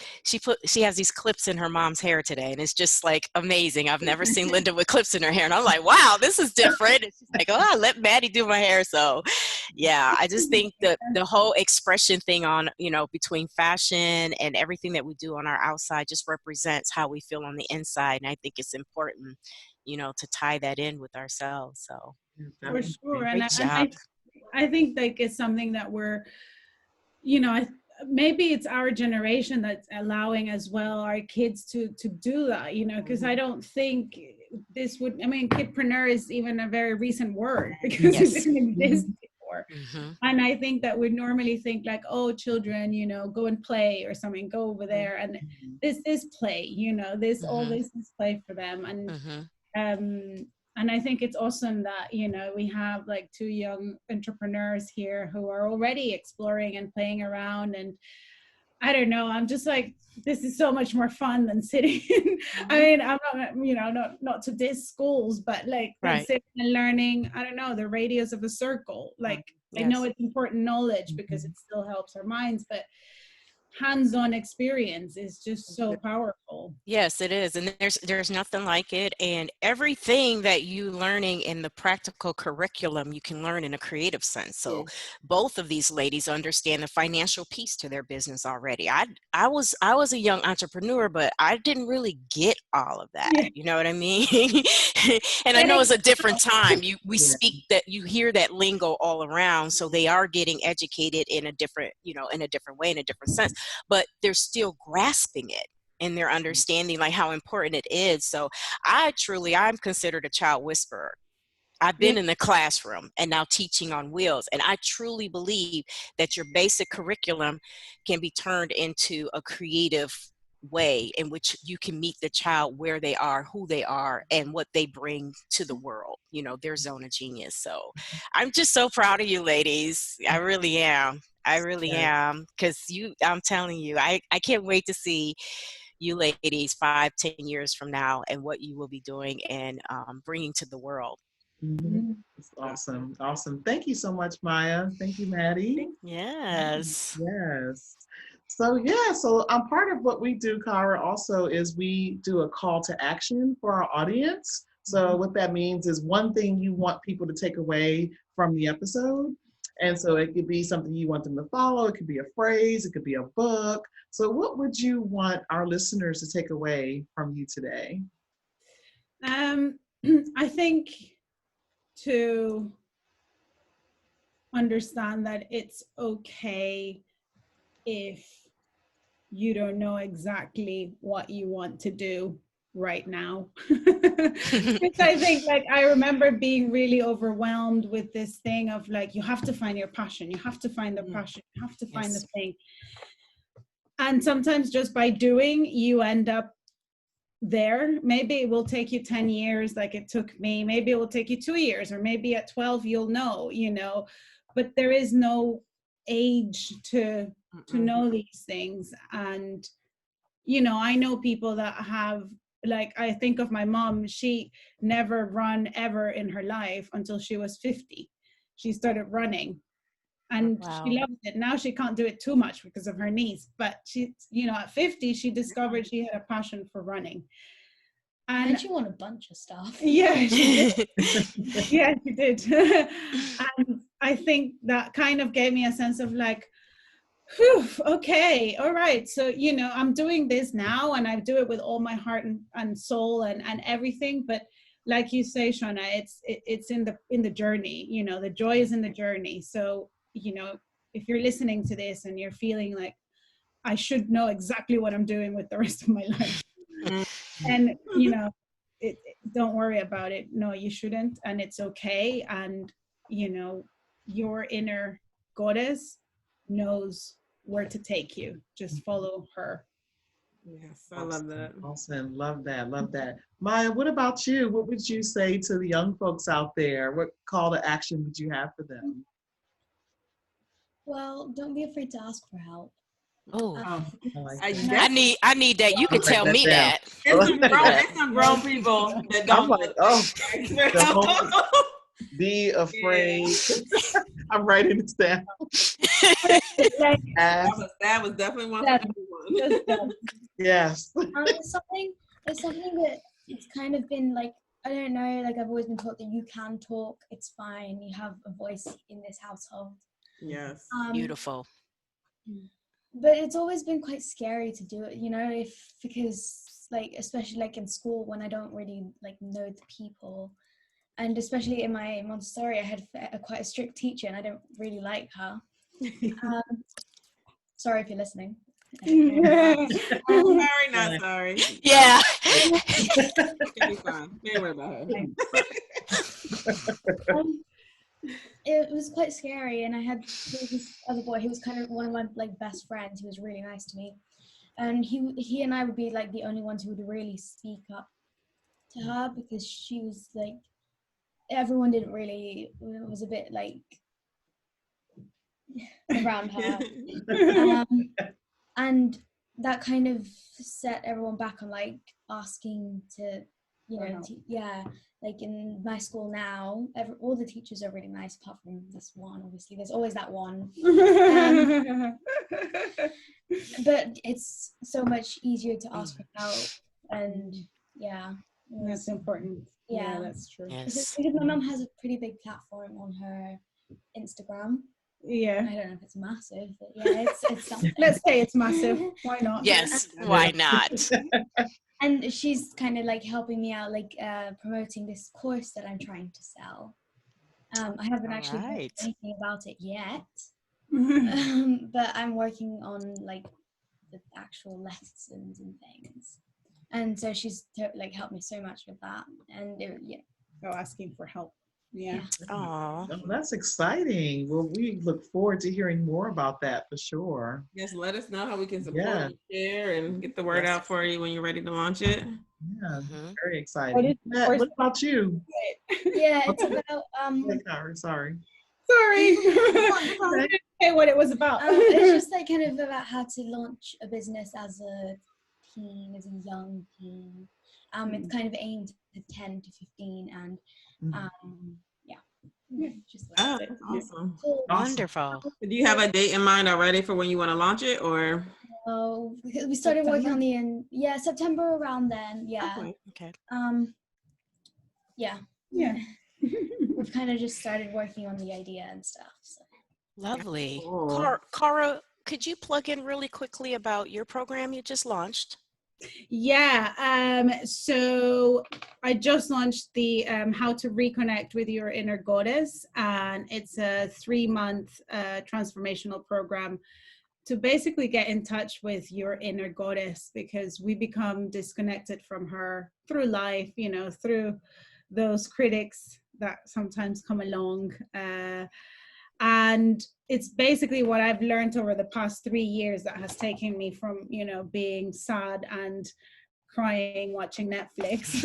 has these clips in her mom's hair today, and it's just like amazing. I've never seen Linda with clips in her hair, and I'm like, wow, this is different. And she's like, oh, I let Maddie do my hair. So yeah, I just think that the whole expression thing on between fashion and everything that we do on our outside just represents how we feel on the inside, and I think it's important to tie that in with ourselves. So For sure. great job. I think like it's something that we're, maybe it's our generation that's allowing as well our kids to do that, because I don't think this would, kidpreneur is even a very recent word because Yes. it didn't exist before. Mm-hmm. And I think that we normally think like, oh, children, go and play or something, go over there. And this is play, all this is play for them. And and I think it's awesome that, we have like 2 young entrepreneurs here who are already exploring and playing around. And I don't know, I'm just like, this is so much more fun than sitting in, I'm not, not to diss schools, but like Right. sitting and learning, I don't know, the radius of a circle. Like, Yes. I know it's important knowledge because it still helps our minds, but hands-on experience is just so powerful. Yes, it is. And there's nothing like it. And everything that you learning in the practical curriculum, you can learn in a creative sense. So both of these ladies understand the financial piece to their business already. I was a young entrepreneur, but I didn't really get all of that. Yeah. You know what I mean? And I know it's a different time. We speak that, you hear that lingo all around. So they are getting educated in a different, in a different way, in a different sense, but they're still grasping it. And they're understanding like how important it is. So I'm considered a child whisperer. I've been in the classroom and now teaching on wheels. And I truly believe that your basic curriculum can be turned into a creative way in which you can meet the child where they are, who they are, and what they bring to the world, their zone of genius. So I'm just so proud of you ladies. I really am. I really am. Because I'm telling you, I can't wait to see you ladies 5-10 years from now and what you will be doing and bringing to the world. It's awesome. Thank you so much, Maya. Thank you, Maddie. Yes. So part of what we do, Cara, also is we do a call to action for our audience. So what that means is one thing you want people to take away from the episode. And so it could be something you want them to follow. It could be a phrase. It could be a book. So what would you want our listeners to take away from you today? I think to understand that it's okay if you don't know exactly what you want to do right now. Because I think like I remember being really overwhelmed with this thing of like, you have to find your passion, you have to find the passion, you have to find the thing. And sometimes just by doing, you end up there. Maybe it will take you 10 years like it took me. Maybe it will take you 2 years, or maybe at 12 you'll know, but there is no age to know these things. And, I know people that have, like, I think of my mom, she never run ever in her life until she was 50. She started running. And she loved it. Now she can't do it too much because of her knees. But she, at 50, she discovered she had a passion for running. And she won a bunch of stuff. Yeah, she did. Yeah, she did. And I think that kind of gave me a sense of like, whew, okay, all right. So, I'm doing this now and I do it with all my heart and soul and everything. But like you say, Shauna, it's in the journey. You know, the joy is in the journey. So, you know, if you're listening to this and you're feeling like I should know exactly what I'm doing with the rest of my life, and you know, don't worry about it. No, you shouldn't, and it's okay. And you know, your inner goddess knows where to take you. Just follow her. Yes, I love that. Awesome. Love that. Love that. Maya, what about you? What would you say to the young folks out there? What call to action would you have for them? Well, don't be afraid to ask for help. Oh, I like I that. I need that. You I'll could write tell that me down. that. It's some grown people that I'm don't like, oh, don't know. be afraid. I'm writing this down. Like, Ask. That was definitely one for everyone. Yes. There's something that it's kind of been like, I don't know, like I've always been taught that you can talk, it's fine, you have a voice in this household. Yes. Beautiful. But it's always been quite scary to do it, you know, because like, especially like in school when I don't really like know the people, and especially in my Montessori, I had quite a strict teacher and I don't really like her. Sorry if you're listening. Sorry, not sorry. Yeah. It'll be fine. Don't worry about her. It was quite scary, and I had this other boy. He was kind of one of my like best friends. He was really nice to me, and he and I would be like the only ones who would really speak up to her, because she was like, everyone didn't really, it was a bit like around her. And that kind of set everyone back on like asking to, you know, like in my school now, all the teachers are really nice apart from this one, obviously. There's always that one. But it's so much easier to ask for help, and that's important. Yeah, that's true. Yes. Because my mum has a pretty big platform on her Instagram. Yeah. I don't know if it's massive, but yeah, it's something. Let's say it's massive. Why not? Yes. Why not? And she's kind of like helping me out, like promoting this course that I'm trying to sell. I haven't actually done anything about it yet, but I'm working on like the actual lessons and things. And so she's like helped me so much with that, and asking for help. Yeah. Oh, that's exciting. Well, we look forward to hearing more about that for sure. Yes, let us know how we can support and share and get the word out for you when you're ready to launch it. Yeah, very exciting. What about you? Yeah, it's about sorry. Hey, what it was about. It's just like kind of about how to launch a business as a teen, as a young teen. It's kind of aimed at 10 to 15, and just that's awesome. Wonderful. Do you have a date in mind already for when you want to launch it, or? Oh, we started working on September, around then. Yeah. Okay. Yeah. We've kind of just started working on the idea and stuff. So. Lovely. Cool. Caro, could you plug in really quickly about your program you just launched? Yeah, so I just launched the How to Reconnect with Your Inner Goddess, and it's a 3-month transformational program to basically get in touch with your inner goddess, because we become disconnected from her through life, you know, through those critics that sometimes come along. And it's basically what I've learned over the past 3 years that has taken me from, you know, being sad and crying, watching Netflix,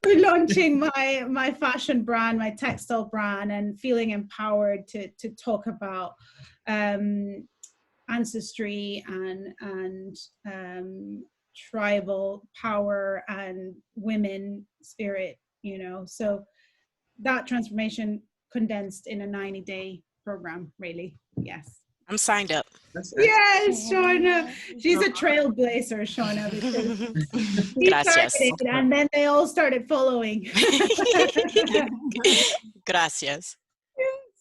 to launching my fashion brand, my textile brand, and feeling empowered to talk about ancestry and tribal power and women spirit, you know. So that transformation condensed in a 90-day program, really. Yes. I'm signed up. Yes, Shauna. She's a trailblazer, Shauna, because she Gracias. started it, and then they all started following. Gracias.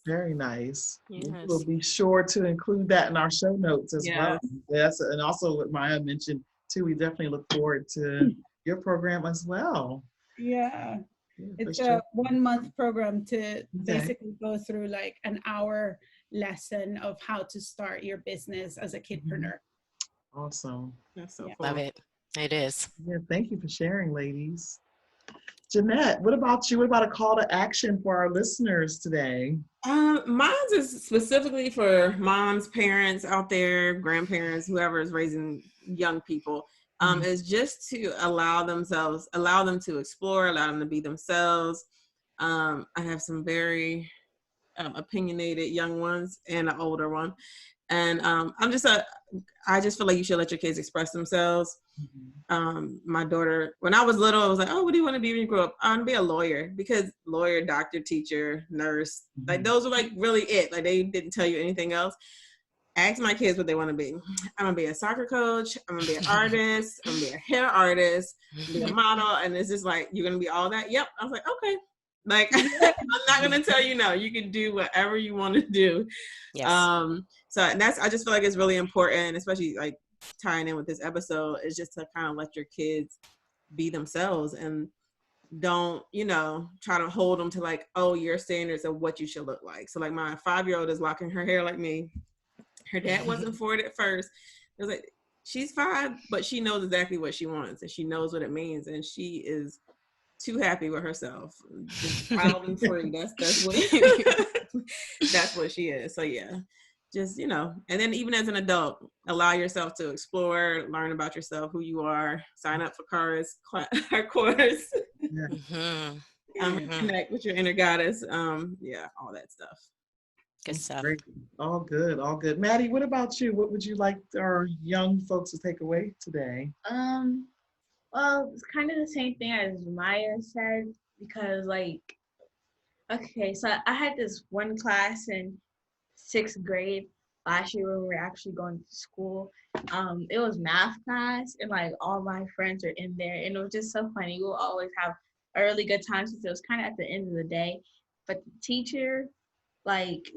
Very nice. Yes. We'll be sure to include that in our show notes as well. Yes, and also what Maya mentioned too, we definitely look forward to your program as well. Yeah. Yeah, It's for a sure. 1 month program to Okay. basically go through like an hour lesson of how to start your business as a kidpreneur. Awesome. That's so Yeah. cool. Love it. It is. Yeah, thank you for sharing, ladies. Jeanette, what about you? What about a call to action for our listeners today? Mine's is specifically for moms, parents out there, grandparents, whoever is raising young people. Is just to allow them to explore, allow them to be themselves. I have some very opinionated young ones and an older one, and I just feel like you should let your kids express themselves. My daughter, when I was little, I was like, oh, what do you want to be when you grow up? I want to be a lawyer, because lawyer, doctor, teacher, nurse, like those were like really it. Like they didn't tell you anything else. Ask my kids what they want to be. I'm gonna be a soccer coach. I'm gonna be an artist. I'm gonna be a hair artist. I'm gonna be a model. And it's just like, you're gonna be all that. Yep. I was like, okay. Like I'm not gonna tell you no. You can do whatever you want to do. Yes. So I just feel like it's really important, especially like tying in with this episode, is just to kind of let your kids be themselves and don't, try to hold them to like, oh, your standards of what you should look like. So like my 5-year-old is locking her hair like me. Her dad wasn't for it at first. It was like, she's 5, but she knows exactly what she wants and she knows what it means, and she is too happy with herself. Just wild and free. That's what that's what she is. So yeah. Just, and then even as an adult, allow yourself to explore, learn about yourself, who you are, sign up for Cara's course, connect with your inner goddess. All that stuff. Good stuff. Great. All good, all good. Maddie, what about you? What would you like our young folks to take away today? Well, it's kind of the same thing as Maya said, because okay, so I had this one class in 6th grade last year when we were actually going to school. It was math class, and like all my friends are in there, and it was just so funny. We'll always have a really good time since it was kind of at the end of the day. But the teacher,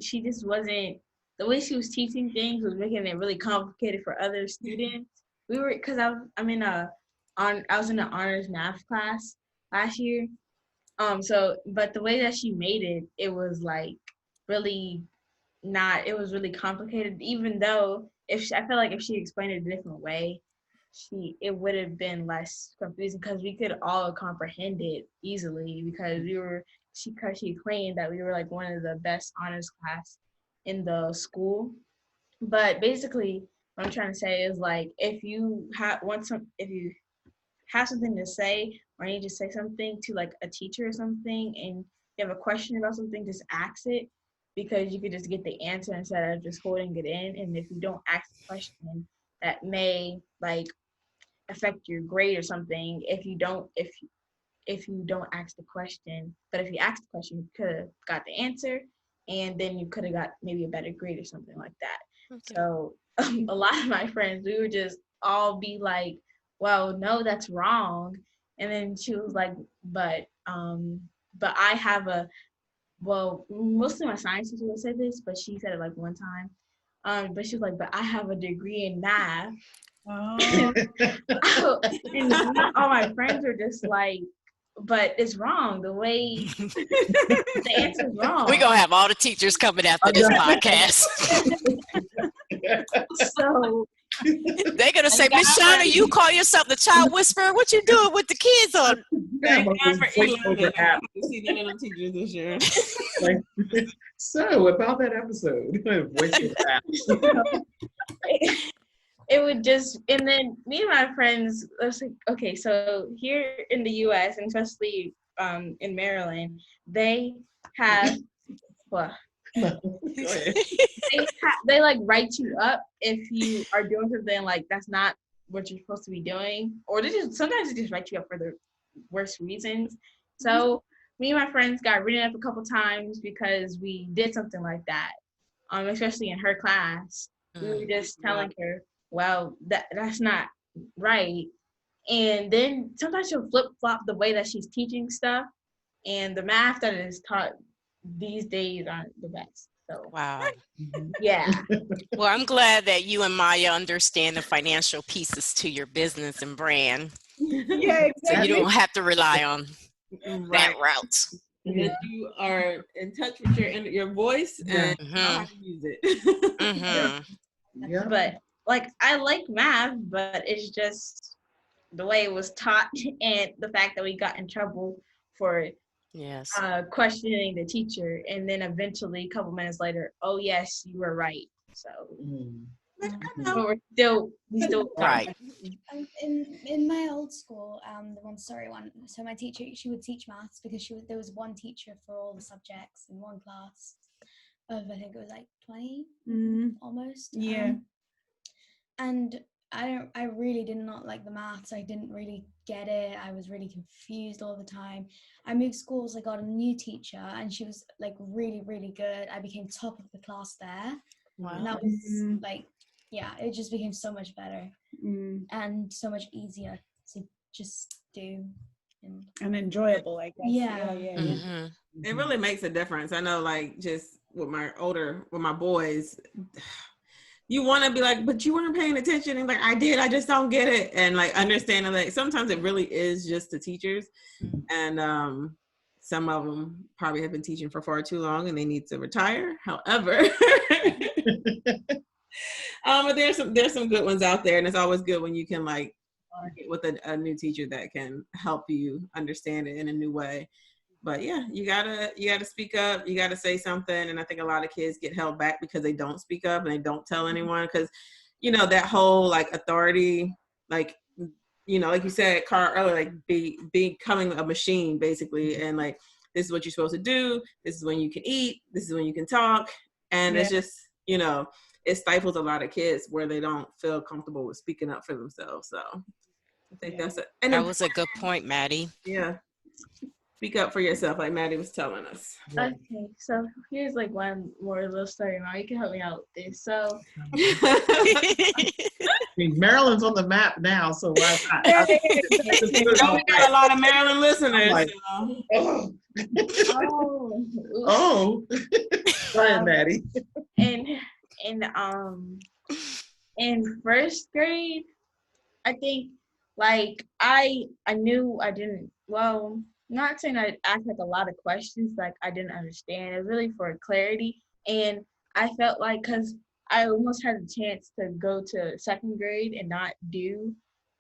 she just wasn't, the way she was teaching things was making it really complicated for other students. Because I was in an honors math class last year. But the way that she made it, it was really not, it was really complicated, even though I feel like if she explained it a different way, it would have been less confusing, because we could all comprehend it easily, because she claimed that we were like one of the best honors class in the school. But basically what I'm trying to say is, if you have something to say, or you just say something to like a teacher or something, and you have a question about something, just ask it, because you could just get the answer instead of just holding it in. And if you don't ask the question, that may affect your grade or something. If you don't ask the question, but if you ask the question, you could have got the answer, and then you could have got maybe a better grade or something like that. Okay. So a lot of my friends, we would just all be like, well, no, that's wrong. And then she was like, but I have mostly my science teacher would say this, but she said it like one time. But she was like, but I have a degree in math. Oh. And all my friends were just like, but it's wrong. The way the answer's wrong. We're going to have all the teachers coming after this podcast. So they're going to say, Miss Shauna, you call yourself the child whisperer? What you doing with the kids on? So about that episode. It would just, and then me and my friends, I was like, okay, so here in the U.S., and especially in Maryland, they have, they write you up if you are doing something that's not what you're supposed to be doing, or sometimes they just write you up for the worst reasons. So me and my friends got written up a couple times because we did something like that, especially in her class. We were just telling her, well, that's not right. And then sometimes she'll flip-flop the way that she's teaching stuff, and the math that is taught these days aren't the best. So wow. Yeah. Well, I'm glad that you and Maya understand the financial pieces to your business and brand. Yeah, So exactly. you don't have to rely on Right. that route. And then you are in touch with your voice and know how to use it. Yeah. But like I like math, but it's just the way it was taught and the fact that we got in trouble for Yes. questioning the teacher, and then eventually a couple minutes later, oh yes, you were right. So but we still Right. In my old school, the Montessori one, so my teacher, she would teach maths because there was one teacher for all the subjects in one class of, I think it was like 20 almost. Yeah. And I really did not like the maths. I didn't really get it. I was really confused all the time. I moved schools, I got a new teacher and she was like really, really good. I became top of the class there. Wow. And that was like, yeah, it just became so much better and so much easier to just do. And enjoyable, I guess. Yeah. It really makes a difference. I know, like, just with my boys, you want to be like, but you weren't paying attention. And like, I did, I just don't get it. And like, understanding like sometimes it really is just the teachers. And some of them probably have been teaching for far too long and they need to retire. However, but there's some good ones out there. And it's always good when you can like get with a new teacher that can help you understand it in a new way. But yeah, you gotta speak up. You gotta say something. And I think a lot of kids get held back because they don't speak up and they don't tell anyone. Because that whole like authority, like like you said, Caro, earlier, like becoming a machine basically, and like this is what you're supposed to do. This is when you can eat. This is when you can talk. And it's just it stifles a lot of kids where they don't feel comfortable with speaking up for themselves. So I think that was a good point, Maddie. Yeah. Speak up for yourself, like Maddie was telling us. Okay, so here's like one more little story. Now you can help me out with this. So Maryland's on the map now, so why not? We got a lot of Maryland listeners. Like, oh. Go ahead, Maddie. In first grade, I think like I knew I didn't not saying I asked like a lot of questions like I didn't understand. It was really for clarity. And I felt like because I almost had a chance to go to second grade and not do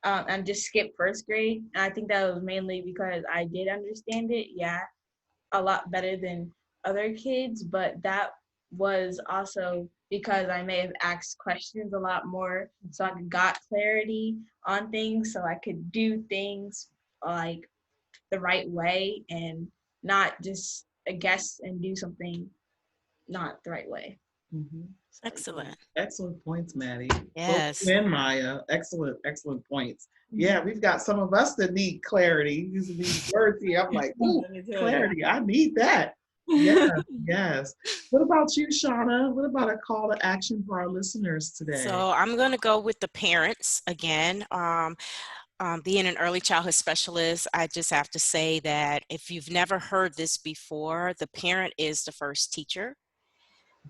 and just skip first grade. And I think that was mainly because I did understand it, a lot better than other kids. But that was also because I may have asked questions a lot more, so I got clarity on things, so I could do things like the right way and not just guess and do something not the right way. Excellent points, Maddie. Yes. Both you and Maya, excellent points. Yeah, we've got some of us that need clarity using these words here. I'm like, ooh, clarity, I need that. Yes. What about you, Shauna? What about a call to action for our listeners today? So I'm going to go with the parents again. Being an early childhood specialist, I just have to say that if you've never heard this before, the parent is the first teacher.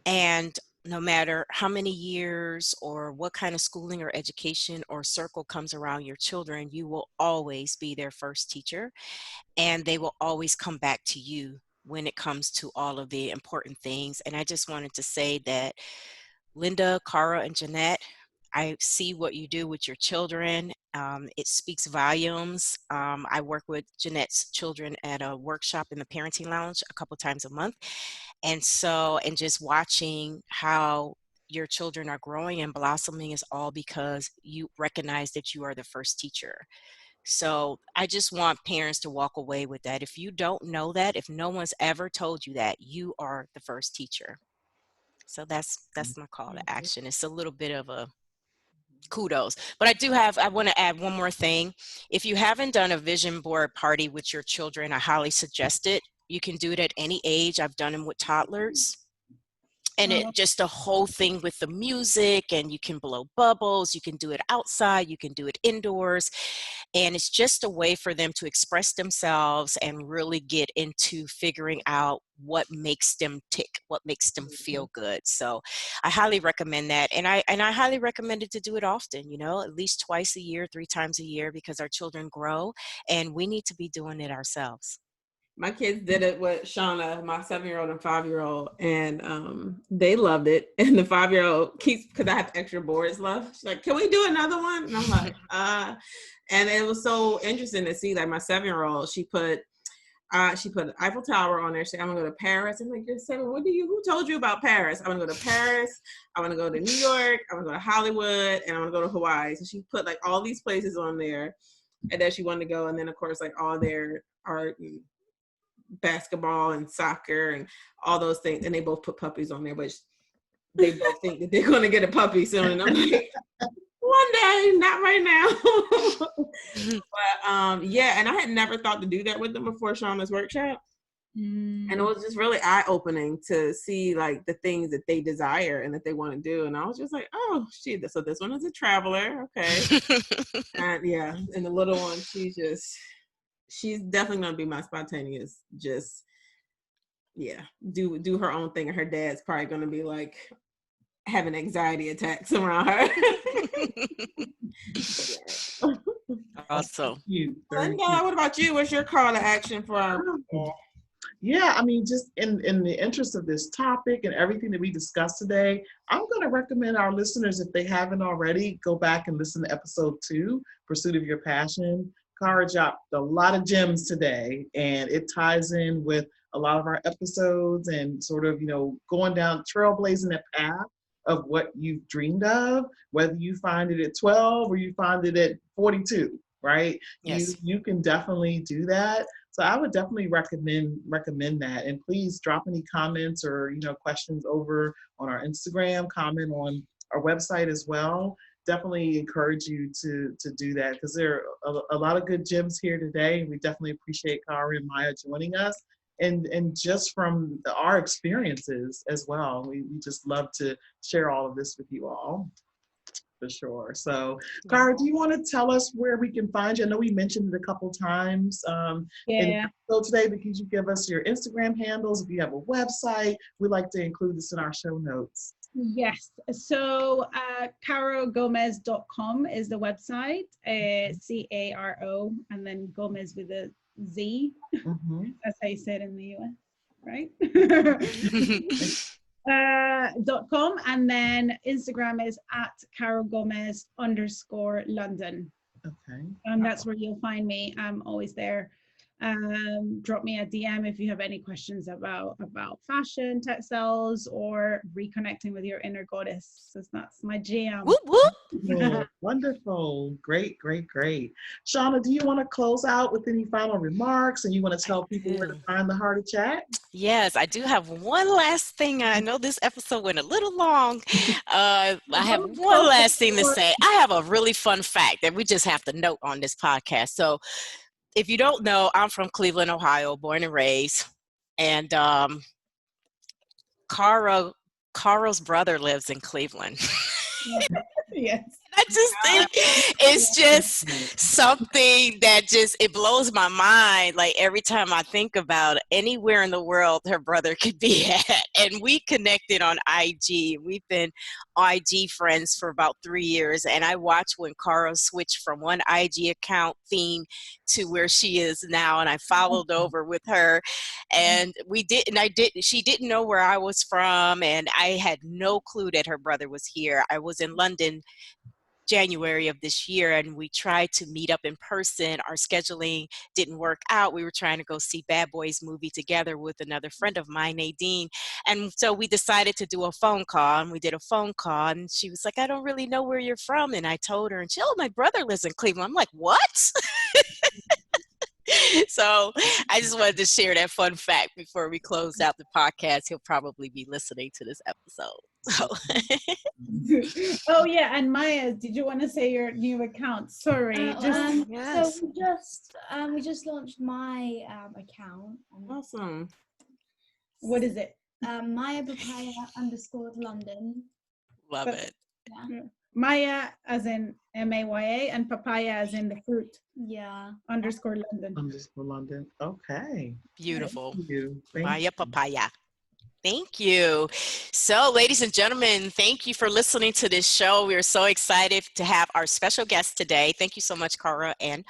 And no matter how many years or what kind of schooling or education or circle comes around your children, you will always be their first teacher. And they will always come back to you when it comes to all of the important things. And I just wanted to say that Linda, Caro, and Jeanette, I see what you do with your children. It speaks volumes. I work with Jeanette's children at a workshop in the parenting lounge a couple times a month. And just watching how your children are growing and blossoming is all because you recognize that you are the first teacher. So I just want parents to walk away with that. If you don't know that, if no one's ever told you that, you are the first teacher. So that's my call to action. It's a little bit of a kudos, but I want to add one more thing. If you haven't done a vision board party with your children, I highly suggest it. You can do it at any age. I've done them with toddlers. And it just the whole thing with the music, and you can blow bubbles, you can do it outside, you can do it indoors. And it's just a way for them to express themselves and really get into figuring out what makes them tick, what makes them feel good. So I highly recommend that. And I highly recommend it to do it often, at least twice a year, 3 times a year, because our children grow and we need to be doing it ourselves. My kids did it with Shauna, my 7-year-old and 5-year-old, and they loved it. And the 5-year-old keeps, because I have extra boards left, she's like, can we do another one? And I'm like, and it was so interesting to see, like my 7-year-old, she put Eiffel Tower on there. She said, I'm gonna go to Paris. I'm like, you're 7, who told you about Paris? I'm gonna go to Paris, I wanna go to New York, I wanna go to Hollywood, and I wanna go to Hawaii. So she put like all these places on there and that she wanted to go. And then of course, like all their art and basketball and soccer and all those things, and they both put puppies on there, but they both think that they're going to get a puppy soon, and I'm like, one day, not right now. But yeah, and I had never thought to do that with them before Shauna's workshop, and it was just really eye-opening to see like the things that they desire and that they want to do, and I was just like, oh shit, so this one is a traveler, okay. And yeah, and the little one, she's definitely gonna be my spontaneous, just do her own thing, and her dad's probably gonna be like having anxiety attacks around her. Awesome. Linda, what about you? What's your call to action for our people? Yeah, I mean, just in the interest of this topic and everything that we discussed today, I'm going to recommend our listeners, if they haven't already, go back and listen to episode 2, Pursuit of Your Passion. Caro dropped a lot of gems today, and it ties in with a lot of our episodes and sort of, going down, trailblazing that path of what you've dreamed of, whether you find it at 12 or you find it at 42, right? Yes. You can definitely do that. So I would definitely recommend that. And please drop any comments or, questions over on our Instagram, comment on our website as well. Definitely encourage you to do that, because there are a lot of good gems here today. We definitely appreciate Caro and Maya joining us, and just from our experiences as well. We just love to share all of this with you all, for sure. So, Caro, do you want to tell us where we can find you? I know we mentioned it a couple times in so today, but could you give us your Instagram handles? If you have a website, we'd like to include this in our show notes. Yes, so carogomez.com is the website, Caro, and then Gomez with a Z. That's how you say it in the US, right? .com, and then Instagram is at @carogomez_London. Okay. And that's where you'll find me. I'm always there. Drop me a DM if you have any questions about fashion, textiles, or reconnecting with your inner goddess, because that's my jam. Whoop, whoop. Oh, wonderful. Great. Shauna, do you want to close out with any final remarks, and you want to tell people where to find the Heart of Chat? Yes, I do have one last thing. I know this episode went a little long. I have one last thing to say. I have a really fun fact that we just have to note on this podcast. So if you don't know, I'm from Cleveland, Ohio, born and raised. And Caro's brother lives in Cleveland. Yes. I just think it's just something that it blows my mind. Like every time I think about anywhere in the world her brother could be at. And we connected on IG. We've been IG friends for about 3 years. And I watched when Caro switched from one IG account theme to where she is now. And I followed over with her. And she didn't know where I was from. And I had no clue that her brother was here. I was in London January of this year, and we tried to meet up in person. Our scheduling didn't work out. We were trying to go see Bad Boys movie together with another friend of mine, Nadine. And so we decided to do a phone call, and we did a phone call, and she was like, I don't really know where you're from. And I told her, and she, oh, my brother lives in Cleveland. I'm like, what? So I just wanted to share that fun fact before we close out the podcast. He'll probably be listening to this episode. So. Oh yeah, and Maya, did you want to say your new account? Sorry. Yes. So we just launched my account. Awesome. What is it? Maya Papaya _London. Love But- it. Yeah. Maya as in MAYA and papaya as in the fruit Yeah. _London. Underscore London. Okay. Beautiful. Thank you. Thank Maya you. Papaya. Thank you. So, ladies and gentlemen, thank you for listening to this show. We are so excited to have our special guest today. Thank you so much, Caro and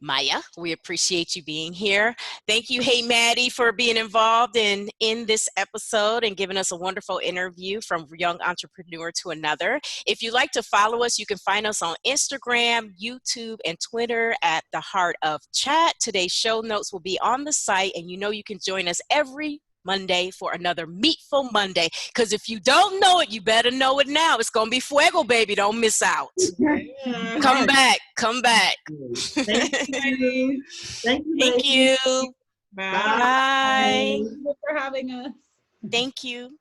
Maya. We appreciate you being here. Thank you, Hey Maddie, for being involved in this episode and giving us a wonderful interview from young entrepreneur to another. If you'd like to follow us, you can find us on Instagram, YouTube, and Twitter at The Heart of Chat. Today's show notes will be on the site, and you know you can join us every Monday for another Meatful Monday. Because if you don't know it, you better know it now. It's going to be fuego, baby. Don't miss out. Come back. Come back. Thank you. Thank you. Thank ladies. you. Bye. Bye. Thank you for having us. Thank you.